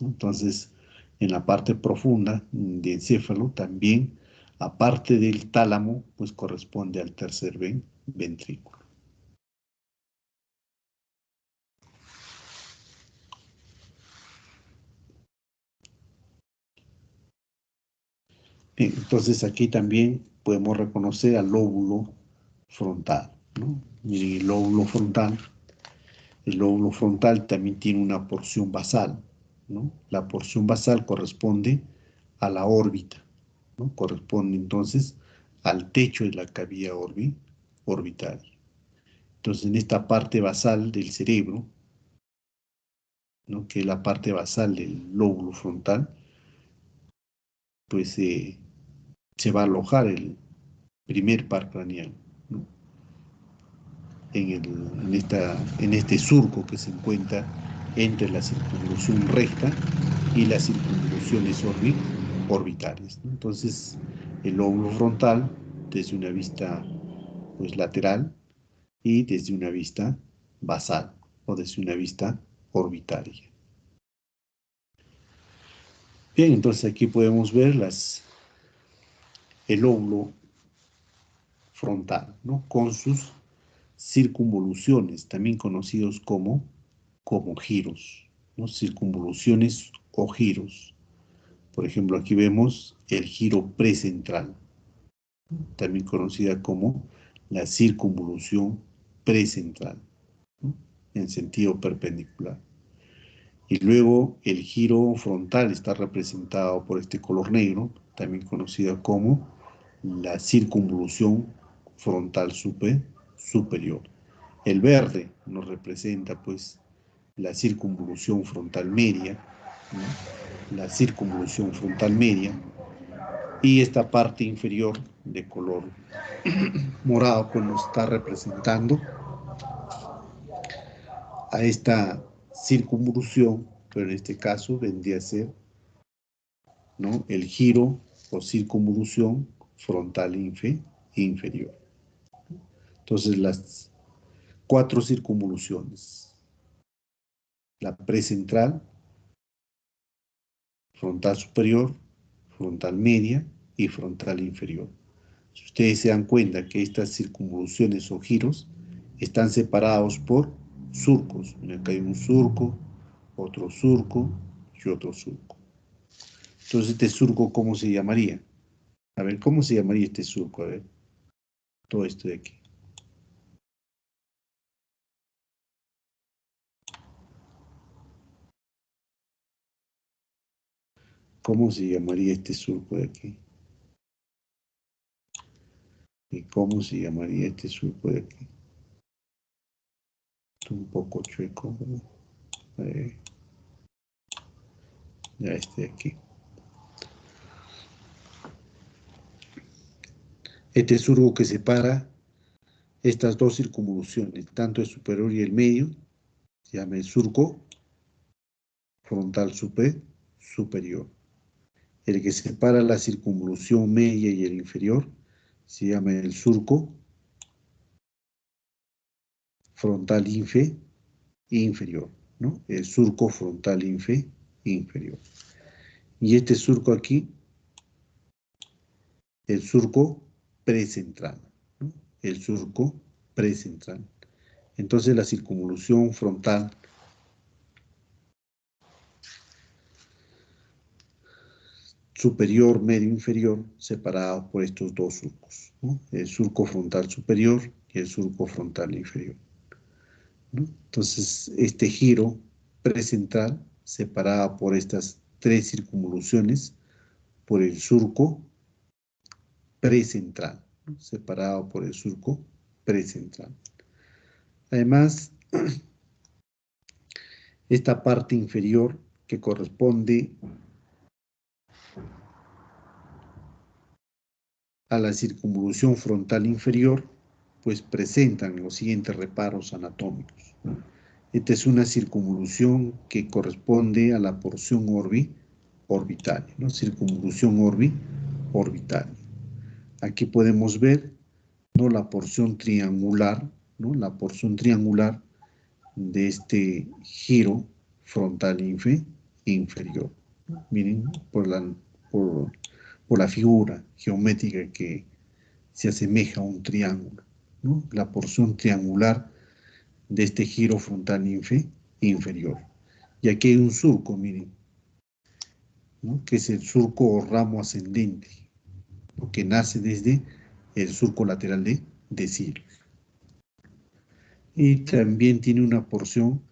Speaker 1: ¿no? Entonces, en la parte profunda de encéfalo también, aparte del tálamo, pues corresponde al tercer ventrículo. Bien, entonces aquí también podemos reconocer al lóbulo frontal, ¿no? Miren, el lóbulo frontal también tiene una porción basal, ¿no? La porción basal corresponde a la órbita, ¿no? Corresponde entonces al techo de la cavidad orbital. Entonces, en esta parte basal del cerebro, ¿no?, que es la parte basal del lóbulo frontal, pues se va a alojar el primer par craneal, ¿no?, en este surco que se encuentra entre la circunvolución recta y las circunvoluciones orbitales, ¿no? Entonces, el lóbulo frontal, desde una vista, pues, lateral, y desde una vista basal o desde una vista orbitaria. Bien, entonces aquí podemos ver el lóbulo frontal, ¿no?, con sus circunvoluciones, también conocidos como giros, ¿no?, circunvoluciones o giros. Por ejemplo, aquí vemos el giro precentral, también conocida como la circunvolución precentral, ¿no? En sentido perpendicular. Y luego el giro frontal está representado por este color negro, también conocida como la circunvolución frontal superior. El verde nos representa pues la circunvolución frontal media, ¿no? La circunvolución frontal media, y esta parte inferior de color morado pues nos está representando a esta circunvolución, pero en este caso vendría a ser, ¿no?, el giro o circunvolución frontal inferior. Entonces las 4 circunvoluciones: la precentral, frontal superior, frontal media y frontal inferior. Si ustedes se dan cuenta que estas circunvoluciones o giros están separados por surcos. Acá hay un surco, otro surco y otro surco. Entonces, ¿este surco cómo se llamaría? A ver, ¿cómo se llamaría este surco? A ver, todo esto de aquí. ¿Cómo se llamaría este surco de aquí? ¿Y cómo se llamaría este surco de aquí? Está un poco chueco, ¿verdad? Ya este de aquí. Este surco que separa estas dos circunvoluciones, tanto el superior y el medio, se llama el surco frontal superior. El que separa la circunvolución media y el inferior se llama el surco frontal inferior, ¿no? El surco frontal inferior. Y este surco aquí, el surco precentral, ¿no? El surco precentral. Entonces la circunvolución frontal superior, medio, inferior, separados por estos dos surcos, ¿no? El surco frontal superior y el surco frontal inferior, ¿no? Entonces, este giro precentral, separado por estas 3 circunvoluciones, por el surco precentral, ¿no? Separado por el surco precentral. Además, esta parte inferior que corresponde a la circunvolución frontal inferior, pues presentan los siguientes reparos anatómicos. Esta es una circunvolución que corresponde a la porción orbitalia, ¿no? Circunvolución orbitalia. Aquí podemos ver, ¿no?, la porción triangular, ¿no?, la porción triangular de este giro frontal inferior. Miren, por la figura geométrica que se asemeja a un triángulo, ¿no? La porción triangular de este giro frontal inferior. Y aquí hay un surco, miren, ¿no?, que es el surco o ramo ascendente, ¿no?, que nace desde el surco lateral de Cyrus. Y también tiene una porción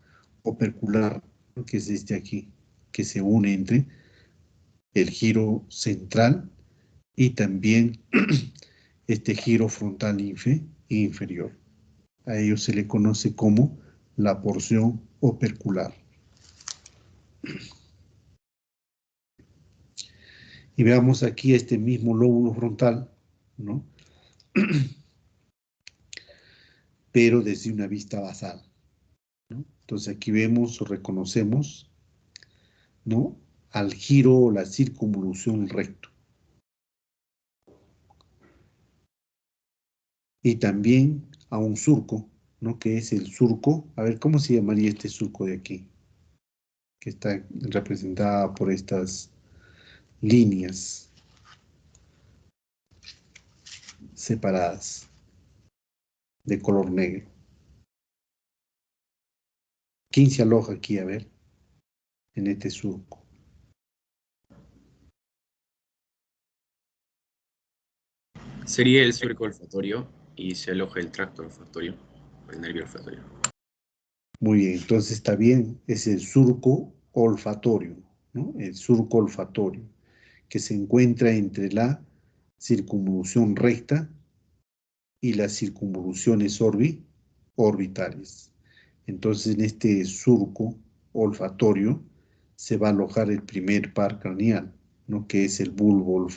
Speaker 1: opercular, ¿no?, que es este aquí, que se une entre el giro central y también este giro frontal inferior. A ello se le conoce como la porción opercular. Y veamos aquí este mismo lóbulo frontal, ¿no?, pero desde una vista basal, ¿no? Entonces aquí vemos o reconocemos, ¿no?, al giro o la circunvolución recto. Y también a un surco, ¿no?, que es el surco. A ver, ¿cómo se llamaría este surco de aquí? Que está representada por estas líneas separadas de color negro. ¿Quién se aloja aquí, a ver, en este surco?
Speaker 2: Sería el surco olfatorio.
Speaker 4: y se aloja el tracto olfatorio, el nervio olfatorio.
Speaker 1: Muy bien, entonces está bien, es el surco olfatorio, ¿no? El surco olfatorio, que se encuentra entre la circunvolución recta y las circunvoluciones orbitales. Entonces, en este surco olfatorio se va a alojar el primer par craneal, ¿no? Que es el bulbo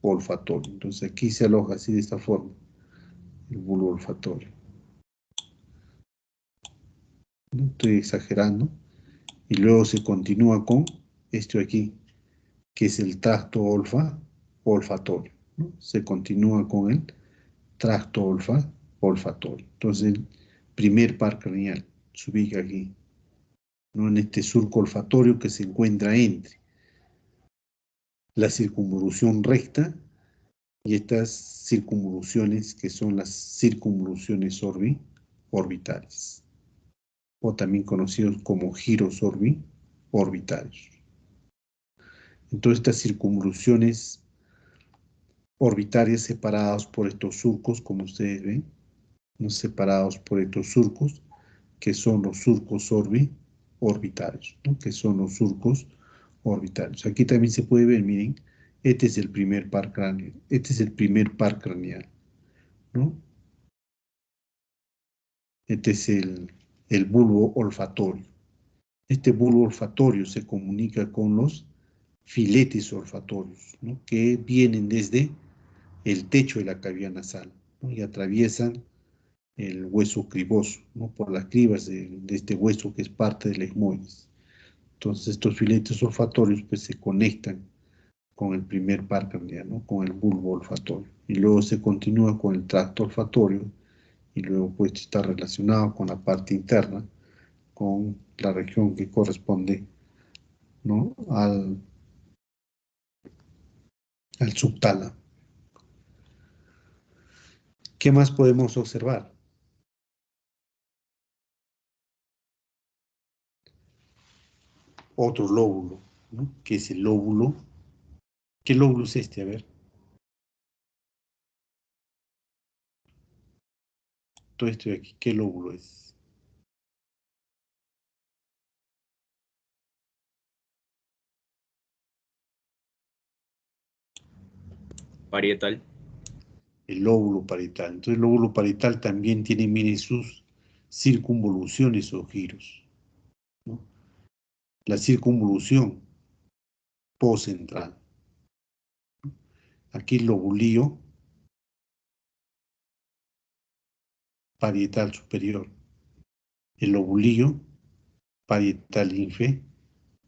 Speaker 1: olfatorio. Entonces, aquí se aloja así de esta forma, el bulbo olfatorio. No estoy exagerando. Y luego se continúa con esto aquí, que es el tracto olfatorio, ¿no? Se continúa con el tracto olfatorio. Entonces, el primer par craneal se ubica aquí, ¿no? En este surco olfatorio que se encuentra entre la circunvolución recta y estas circunvoluciones que son las circunvoluciones orbitales, o también conocidos como giros orbitarios. Entonces, estas circunvoluciones orbitarias separadas por estos surcos, como ustedes ven, ¿no? Separados por estos surcos, que son los surcos orbitarios, ¿no? Que son los surcos orbitarios. Aquí también se puede ver, miren, este es el primer par craneal, este es el primer par craneal, ¿no? Este es el bulbo olfatorio. Este bulbo olfatorio se comunica con los filetes olfatorios, ¿no? Que vienen desde el techo de la cavidad nasal, ¿no? Y atraviesan el hueso criboso, ¿no? Por las cribas de este hueso que es parte del esmoides. Entonces estos filetes olfatorios pues se conectan con el primer par craneal, ¿no? Con el bulbo olfatorio. Y luego se continúa con el tracto olfatorio y luego pues está relacionado con la parte interna, con la región que corresponde, ¿no? al subtálamo. ¿Qué más podemos observar? Otro lóbulo, ¿no? Que es el lóbulo. ¿Qué lóbulo es este? A ver. Todo esto de aquí, ¿qué lóbulo es?
Speaker 4: Parietal.
Speaker 1: El lóbulo parietal. Entonces el lóbulo parietal también tiene, miren, sus circunvoluciones o giros, ¿no? La circunvolución poscentral. Aquí el lobulillo parietal superior. El lobulillo parietal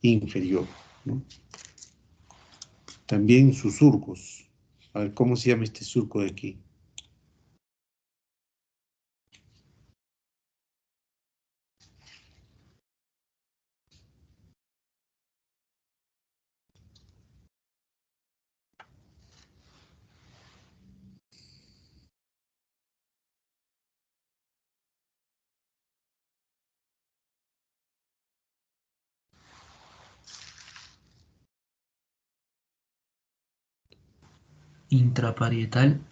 Speaker 1: inferior, ¿no? También sus surcos. A ver, ¿cómo se llama este surco de aquí?
Speaker 5: Intraparietal.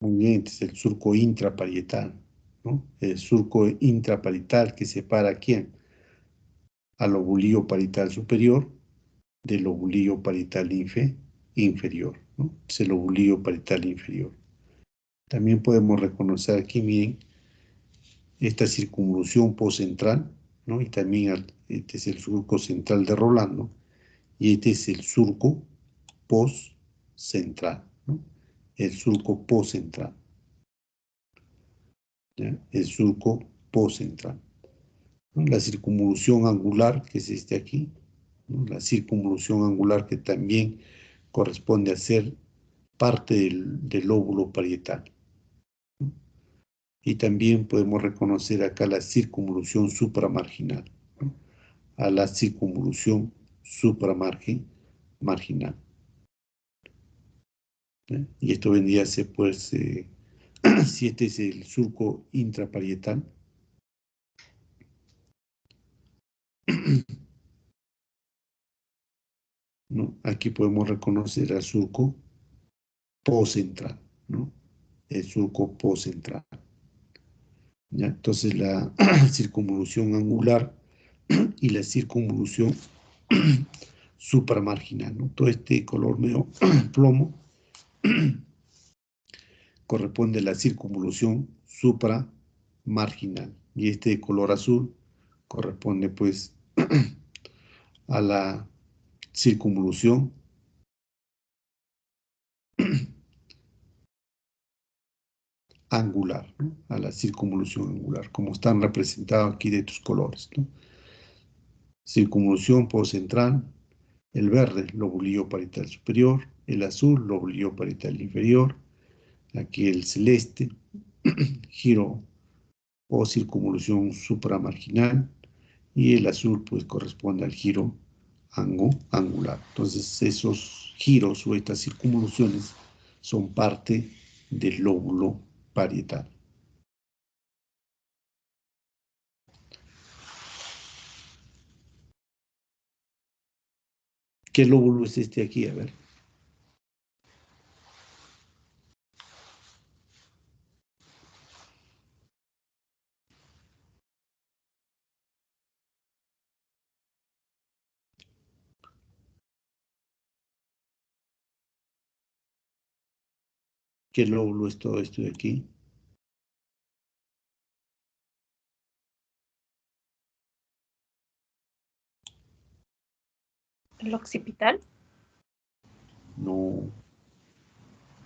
Speaker 1: Muy bien, este es el surco intraparietal, ¿no? El surco intraparietal que separa ¿a quién? Al lobulillo parietal superior del lobulillo parietal inferior, ¿no? Es el lobulillo parietal inferior. También podemos reconocer aquí, miren, esta circunvolución poscentral, ¿no? Y también este es el surco central de Rolando, y este es el surco postcentral, ¿no? El surco postcentral, ¿ya? El surco postcentral, ¿no? La circunvolución angular, que es este aquí, ¿no? La circunvolución angular que también corresponde a ser parte del lóbulo parietal, ¿no? Y también podemos reconocer acá la circunvolución supramarginal, ¿no? A la circunvolución supramarginal, ¿eh? Y esto vendría a ser, pues, si este es el surco intraparietal, ¿no? Aquí podemos reconocer al surco poscentral, ¿no? el surco postcentral. ¿Ya? Entonces la circunvolución angular y la circunvolución supramarginal, ¿no? Todo este color medio plomo corresponde a la circunvolución supramarginal y este de color azul corresponde pues a la circunvolución angular, ¿no? A la circunvolución angular, como están representados aquí de estos colores, ¿no? Circunvolución postcentral, el verde, lobulillo parietal superior, el azul, lobulillo parietal inferior, aquí el celeste, giro o circunvolución supramarginal, y el azul pues corresponde al giro angular. Entonces esos giros o estas circunvoluciones son parte del lóbulo parietal. ¿Qué lóbulo es este aquí? A ver. ¿Qué lóbulo es todo esto de aquí?
Speaker 3: ¿El occipital?
Speaker 1: No.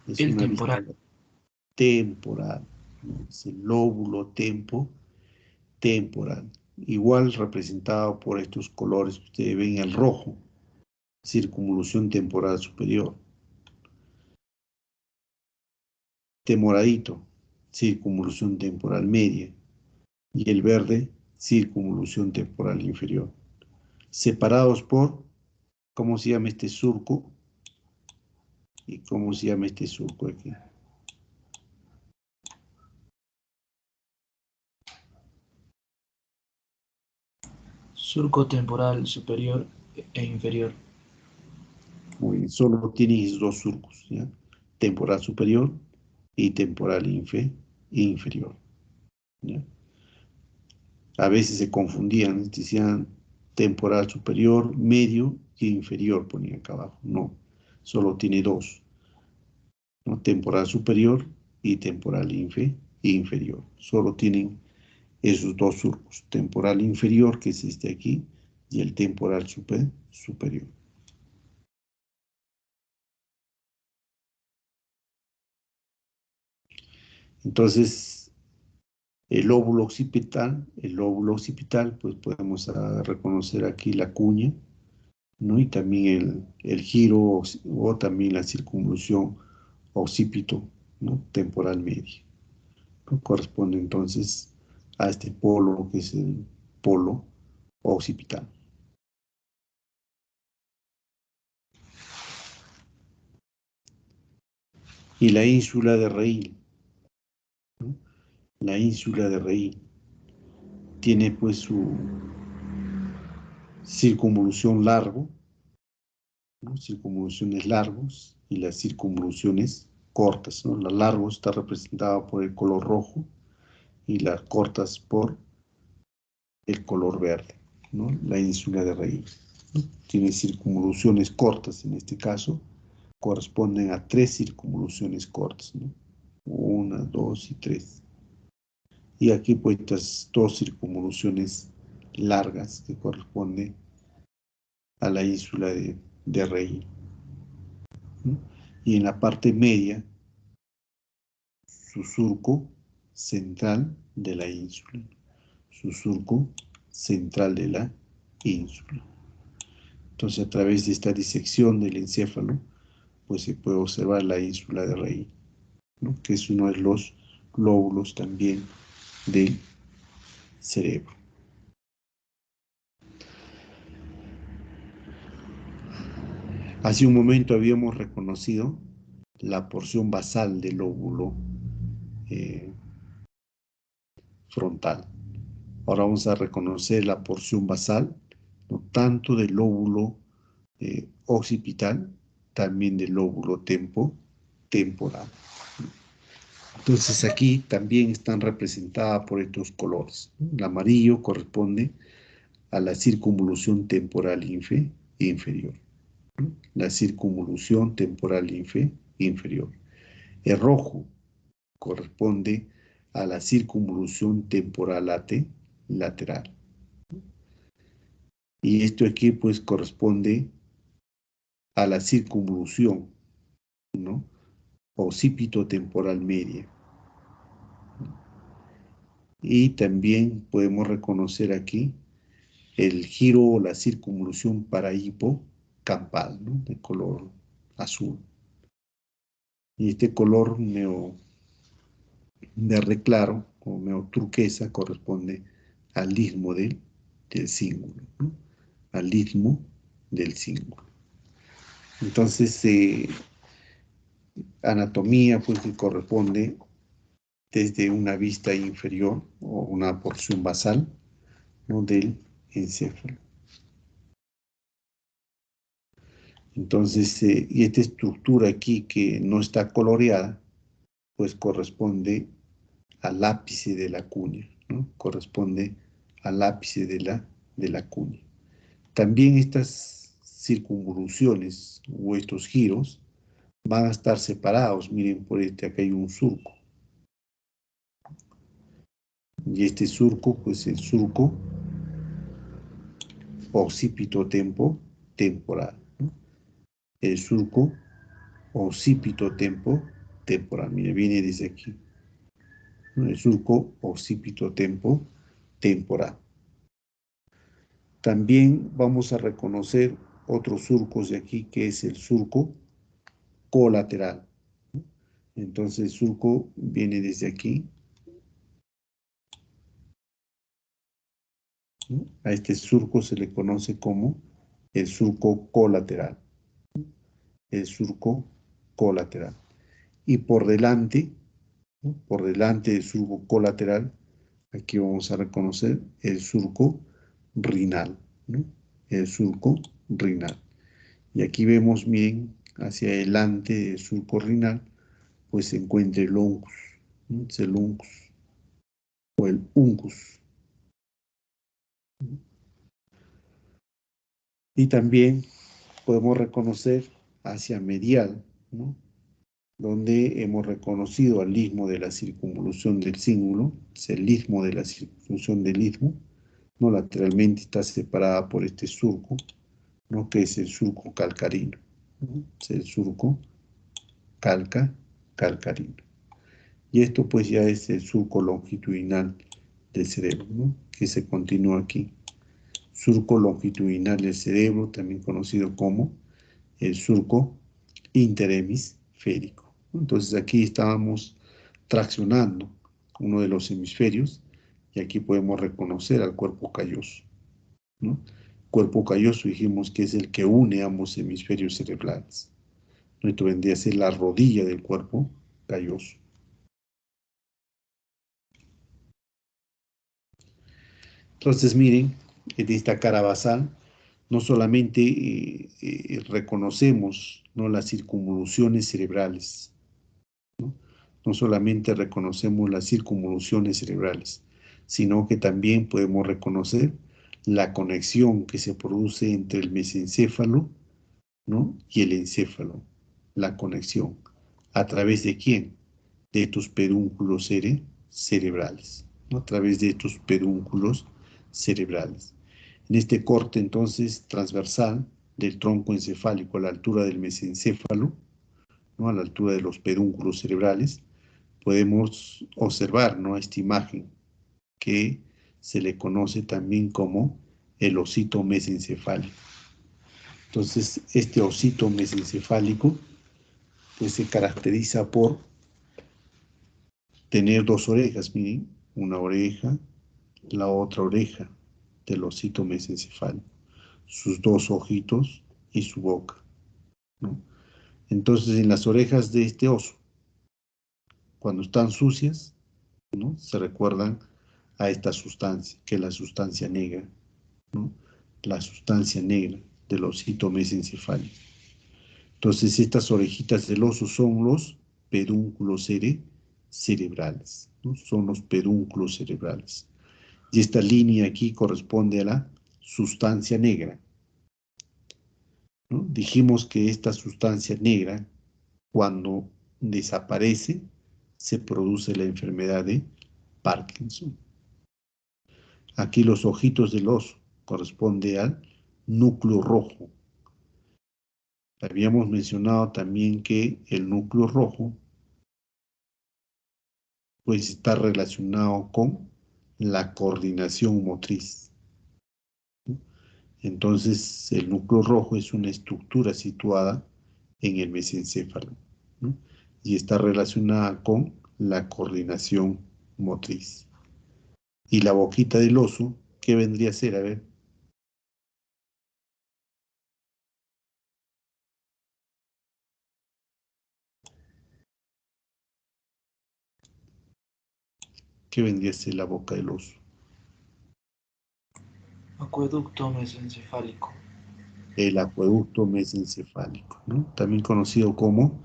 Speaker 1: Es
Speaker 5: El
Speaker 1: una
Speaker 5: temporal.
Speaker 1: vista temporal. ¿No? Es el lóbulo temporal. Igual representado por estos colores que ustedes ven, el rojo, circunvolución temporal superior. Moradito, circunvolución temporal media. Y el verde, circunvolución temporal inferior. Separados por, ¿cómo se llama este surco? ¿Y cómo se llama este surco aquí?
Speaker 5: Surco temporal superior e inferior.
Speaker 1: Muy bien, solo tienen dos surcos, ¿ya? Temporal superior y temporal inferior, ¿ya? A veces se confundían, decían temporal superior, medio y inferior, ponían acá abajo. No, solo tiene dos, ¿no? Temporal superior y temporal inferior. Solo tienen esos dos surcos, temporal inferior, que es este aquí, y el temporal superior. Entonces, el lóbulo occipital, pues podemos reconocer aquí la cuña, ¿no? Y también el giro o también la circunvolución occipito, ¿no? Temporal medio, ¿no? Corresponde entonces a este polo que es el polo occipital. Y la ínsula de Reil, ¿no? La ínsula de Reil tiene pues su circunvolución largo, ¿no? Circunvoluciones largos y las circunvoluciones cortas, ¿no? Las largos está representado por el color rojo y las cortas por el color verde, ¿no? La ínsula de Reil, ¿no? Tiene circunvoluciones cortas, en este caso corresponden a 3 circunvoluciones cortas, ¿no? 1, 2 y 3. Y aquí pues estas 2 circunvoluciones largas que corresponden a la ínsula de Reil, ¿no? Y en la parte media, su surco central de la ínsula. Su surco central de la ínsula. Entonces, a través de esta disección del encéfalo, pues se puede observar la ínsula de Reil, ¿no? Que es uno de los lóbulos también del cerebro. Hace un momento habíamos reconocido la porción basal del lóbulo frontal. Ahora vamos a reconocer la porción basal, no tanto del lóbulo occipital, también del lóbulo temporal. Entonces aquí también están representadas por estos colores. El amarillo corresponde a la circunvolución temporal inferior. La circunvolución temporal inferior. El rojo corresponde a la circunvolución temporal lateral. Y esto aquí pues corresponde a la circunvolución, ¿no? Occipitotemporal media. Y también podemos reconocer aquí el giro o la circunvolución parahipocampal, ¿no? De color azul. Y este color verde claro o medio turquesa corresponde al istmo del cíngulo, ¿no? Al istmo del cíngulo. Entonces, anatomía pues que corresponde desde una vista inferior o una porción basal, ¿no? Del encéfalo. Entonces, y esta estructura aquí que no está coloreada, pues corresponde al ápice de la cuña, ¿no? Corresponde al ápice de la cuña. También estas circunvoluciones o estos giros van a estar separados. Miren, por acá hay un surco. Y este surco, pues el surco occipitotemporal, ¿no? El surco occipitotemporal. Mire, viene desde aquí, ¿no? El surco occipitotemporal. También vamos a reconocer otros surcos de aquí, que es el surco colateral, ¿no? Entonces el surco viene desde aquí, ¿no? A este surco se le conoce como el surco colateral. El surco colateral. Y por delante, ¿no? Por delante del surco colateral, aquí vamos a reconocer el surco rinal, ¿no? El surco rinal. Y aquí vemos bien hacia adelante del surco rinal, pues se encuentra el uncus, ¿no? Es el uncus o el uncus. Y también podemos reconocer hacia medial, ¿no? Donde hemos reconocido al istmo de la circunvolución del cíngulo, es el istmo de la circunvolución del istmo, ¿no? Lateralmente está separada por este surco, ¿no? Que es el surco calcarino, ¿no? Es el surco calcarino. Y esto pues ya es el surco longitudinal del cerebro, ¿no? Que se continúa aquí. Surco longitudinal del cerebro, también conocido como el surco interhemisférico. Entonces aquí estábamos traccionando uno de los hemisferios y aquí podemos reconocer al cuerpo calloso, ¿no? Cuerpo calloso dijimos que es el que une ambos hemisferios cerebrales. Esto vendría a ser la rodilla del cuerpo calloso. Entonces miren, en esta cara basal no solamente reconocemos, ¿no? Las circunvoluciones cerebrales, ¿no? No solamente reconocemos las circunvoluciones cerebrales, sino que también podemos reconocer la conexión que se produce entre el mesencéfalo, ¿no? Y el encéfalo. La conexión. ¿A través de quién? De estos pedúnculos cerebrales, ¿no? A través de estos pedúnculos cerebrales. En este corte, entonces, transversal del tronco encefálico a la altura del mesencéfalo, ¿no? A la altura de los pedúnculos cerebrales, podemos observar, ¿no? Esta imagen que se le conoce también como el osito mesencefálico. Entonces, este osito mesencefálico pues se caracteriza por tener dos orejas, miren, una oreja, la otra oreja del osito mesencefálico, sus dos ojitos y su boca, ¿no? Entonces, en las orejas de este oso, cuando están sucias, ¿no? Se recuerdan a esta sustancia, que es la sustancia negra, ¿no? La sustancia negra del osito mesencefálico. Entonces, estas orejitas del oso son los pedúnculos cerebrales, ¿no? Son los pedúnculos cerebrales. Y esta línea aquí corresponde a la sustancia negra, ¿no? Dijimos que esta sustancia negra, cuando desaparece, se produce la enfermedad de Parkinson. Aquí los ojitos del oso corresponde al núcleo rojo. Habíamos mencionado también que el núcleo rojo pues está relacionado con la coordinación motriz. Entonces, el núcleo rojo es una estructura situada en el mesencéfalo, ¿no? Y está relacionada con la coordinación motriz. Y la boquita del oso, ¿qué vendría a ser? A ver. ¿Qué vendría a ser la boca del oso?
Speaker 5: Acueducto mesencefálico.
Speaker 1: El acueducto mesencefálico, ¿no? También conocido como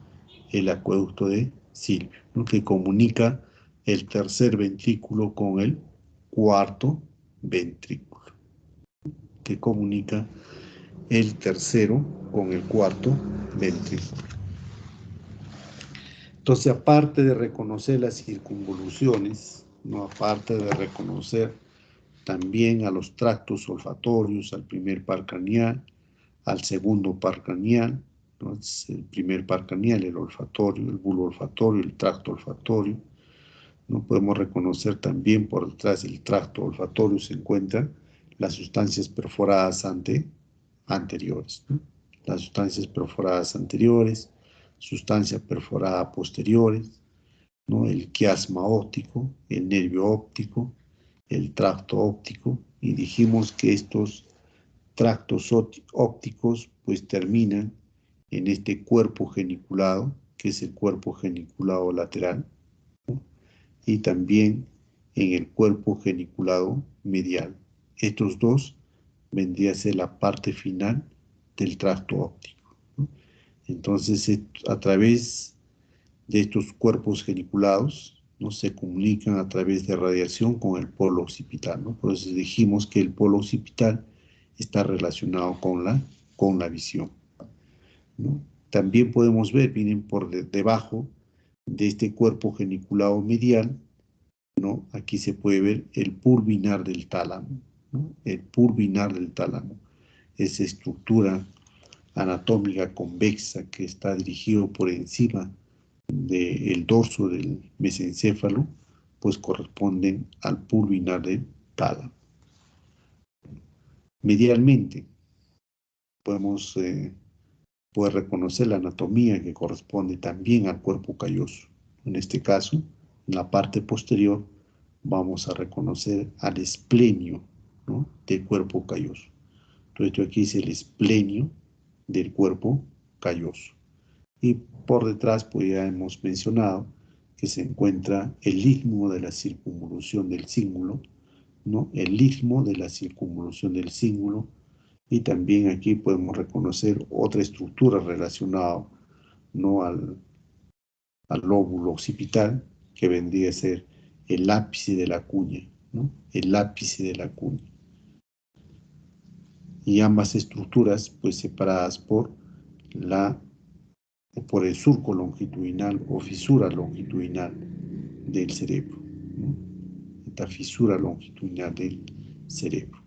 Speaker 1: el acueducto de Silvio, ¿no? Que comunica el tercer ventrículo con el cuarto ventrículo, que comunica el tercero con el cuarto ventrículo. Entonces, aparte de reconocer las circunvoluciones, ¿no? Aparte de reconocer también a los tractos olfatorios, al primer par craneal, al segundo par craneal, ¿no? El primer par craneal, el olfatorio, el bulbo olfatorio, el tracto olfatorio. No podemos reconocer también por detrás del tracto olfatorio se encuentran las sustancias perforadas anteriores, ¿no? Las sustancias perforadas anteriores, sustancia perforada posteriores, ¿no? El quiasma óptico, el nervio óptico, el tracto óptico, y dijimos que estos tractos ópticos pues terminan en este cuerpo geniculado, que es el cuerpo geniculado lateral, ¿no? Y también en el cuerpo geniculado medial. Estos dos vendría a ser la parte final del tracto óptico, ¿no? Entonces, a través de estos cuerpos geniculados, ¿no? Se comunican a través de radiación con el polo occipital, ¿no? Por eso dijimos que el polo occipital está relacionado con la visión, ¿no? También podemos ver, vienen por debajo de este cuerpo geniculado medial, ¿no? Aquí se puede ver el pulvinar del tálamo, ¿no? El pulvinar del tálamo, esa estructura anatómica convexa que está dirigido por encima del dorso del mesencéfalo, pues corresponden al pulvinar del tálamo. Medialmente podemos poder reconocer la anatomía que corresponde también al cuerpo calloso. En este caso, en la parte posterior, vamos a reconocer al esplenio, ¿no? Del cuerpo calloso. Entonces, esto aquí es el esplenio del cuerpo calloso. Y por detrás, pues ya hemos mencionado que se encuentra el istmo de la circunvolución del cíngulo, ¿no? El istmo de la circunvolución del cíngulo. Y también aquí podemos reconocer otra estructura relacionada, ¿no? al lóbulo occipital, que vendría a ser el ápice de la cuña, ¿no? El ápice de la cuña. Y ambas estructuras, pues separadas por el surco longitudinal o fisura longitudinal del cerebro, ¿no? Esta fisura longitudinal del cerebro.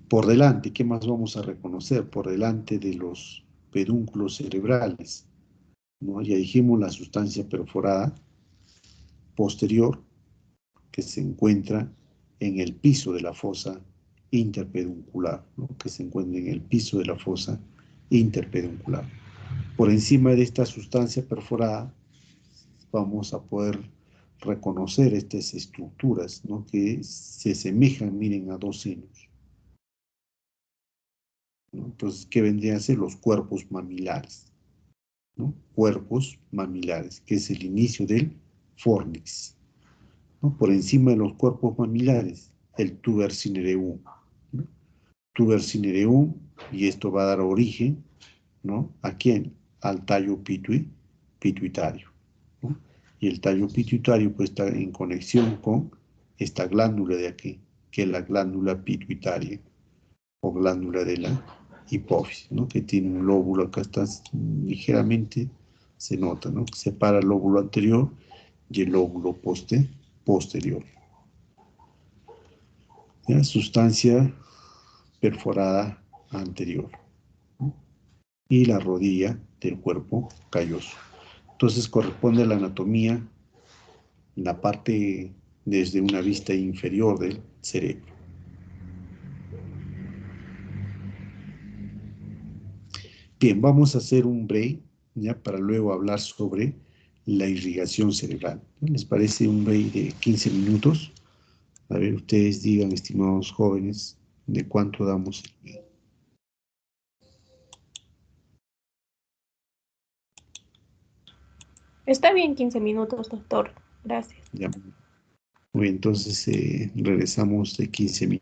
Speaker 1: Por delante, ¿qué más vamos a reconocer? Por delante de los pedúnculos cerebrales, ¿no? Ya dijimos la sustancia perforada posterior que se encuentra en el piso de la fosa interpeduncular, ¿no? Que se encuentra en el piso de la fosa interpeduncular. Por encima de esta sustancia perforada vamos a poder reconocer estas estructuras, ¿no? Que se asemejan, miren, a dos senos, ¿no? Entonces, ¿qué vendrían a ser los cuerpos mamilares, ¿no? Cuerpos mamilares, que es el inicio del fornix, ¿no? Por encima de los cuerpos mamilares, el tuber cinereum, ¿no? Tuber cinereum, y esto va a dar origen, ¿no? ¿A quién? Al tallo pituitario, ¿no? Y el tallo pituitario pues está en conexión con esta glándula de aquí, que es la glándula pituitaria o glándula de la hipófisis, ¿no? Que tiene un lóbulo, acá está ligeramente, se nota, ¿no? Separa el lóbulo anterior y el lóbulo posterior. ¿Ya? Sustancia perforada anterior, ¿no? Y la rodilla del cuerpo calloso. Entonces corresponde a la anatomía en la parte desde una vista inferior del cerebro. Bien, vamos a hacer un break, ya, para luego hablar sobre la irrigación cerebral. ¿Les parece un break de 15 minutos? A ver, ustedes digan, estimados jóvenes, ¿de cuánto damos?
Speaker 3: Está bien, 15 minutos, doctor. Gracias.
Speaker 1: Ya. Muy bien, entonces regresamos de 15 minutos.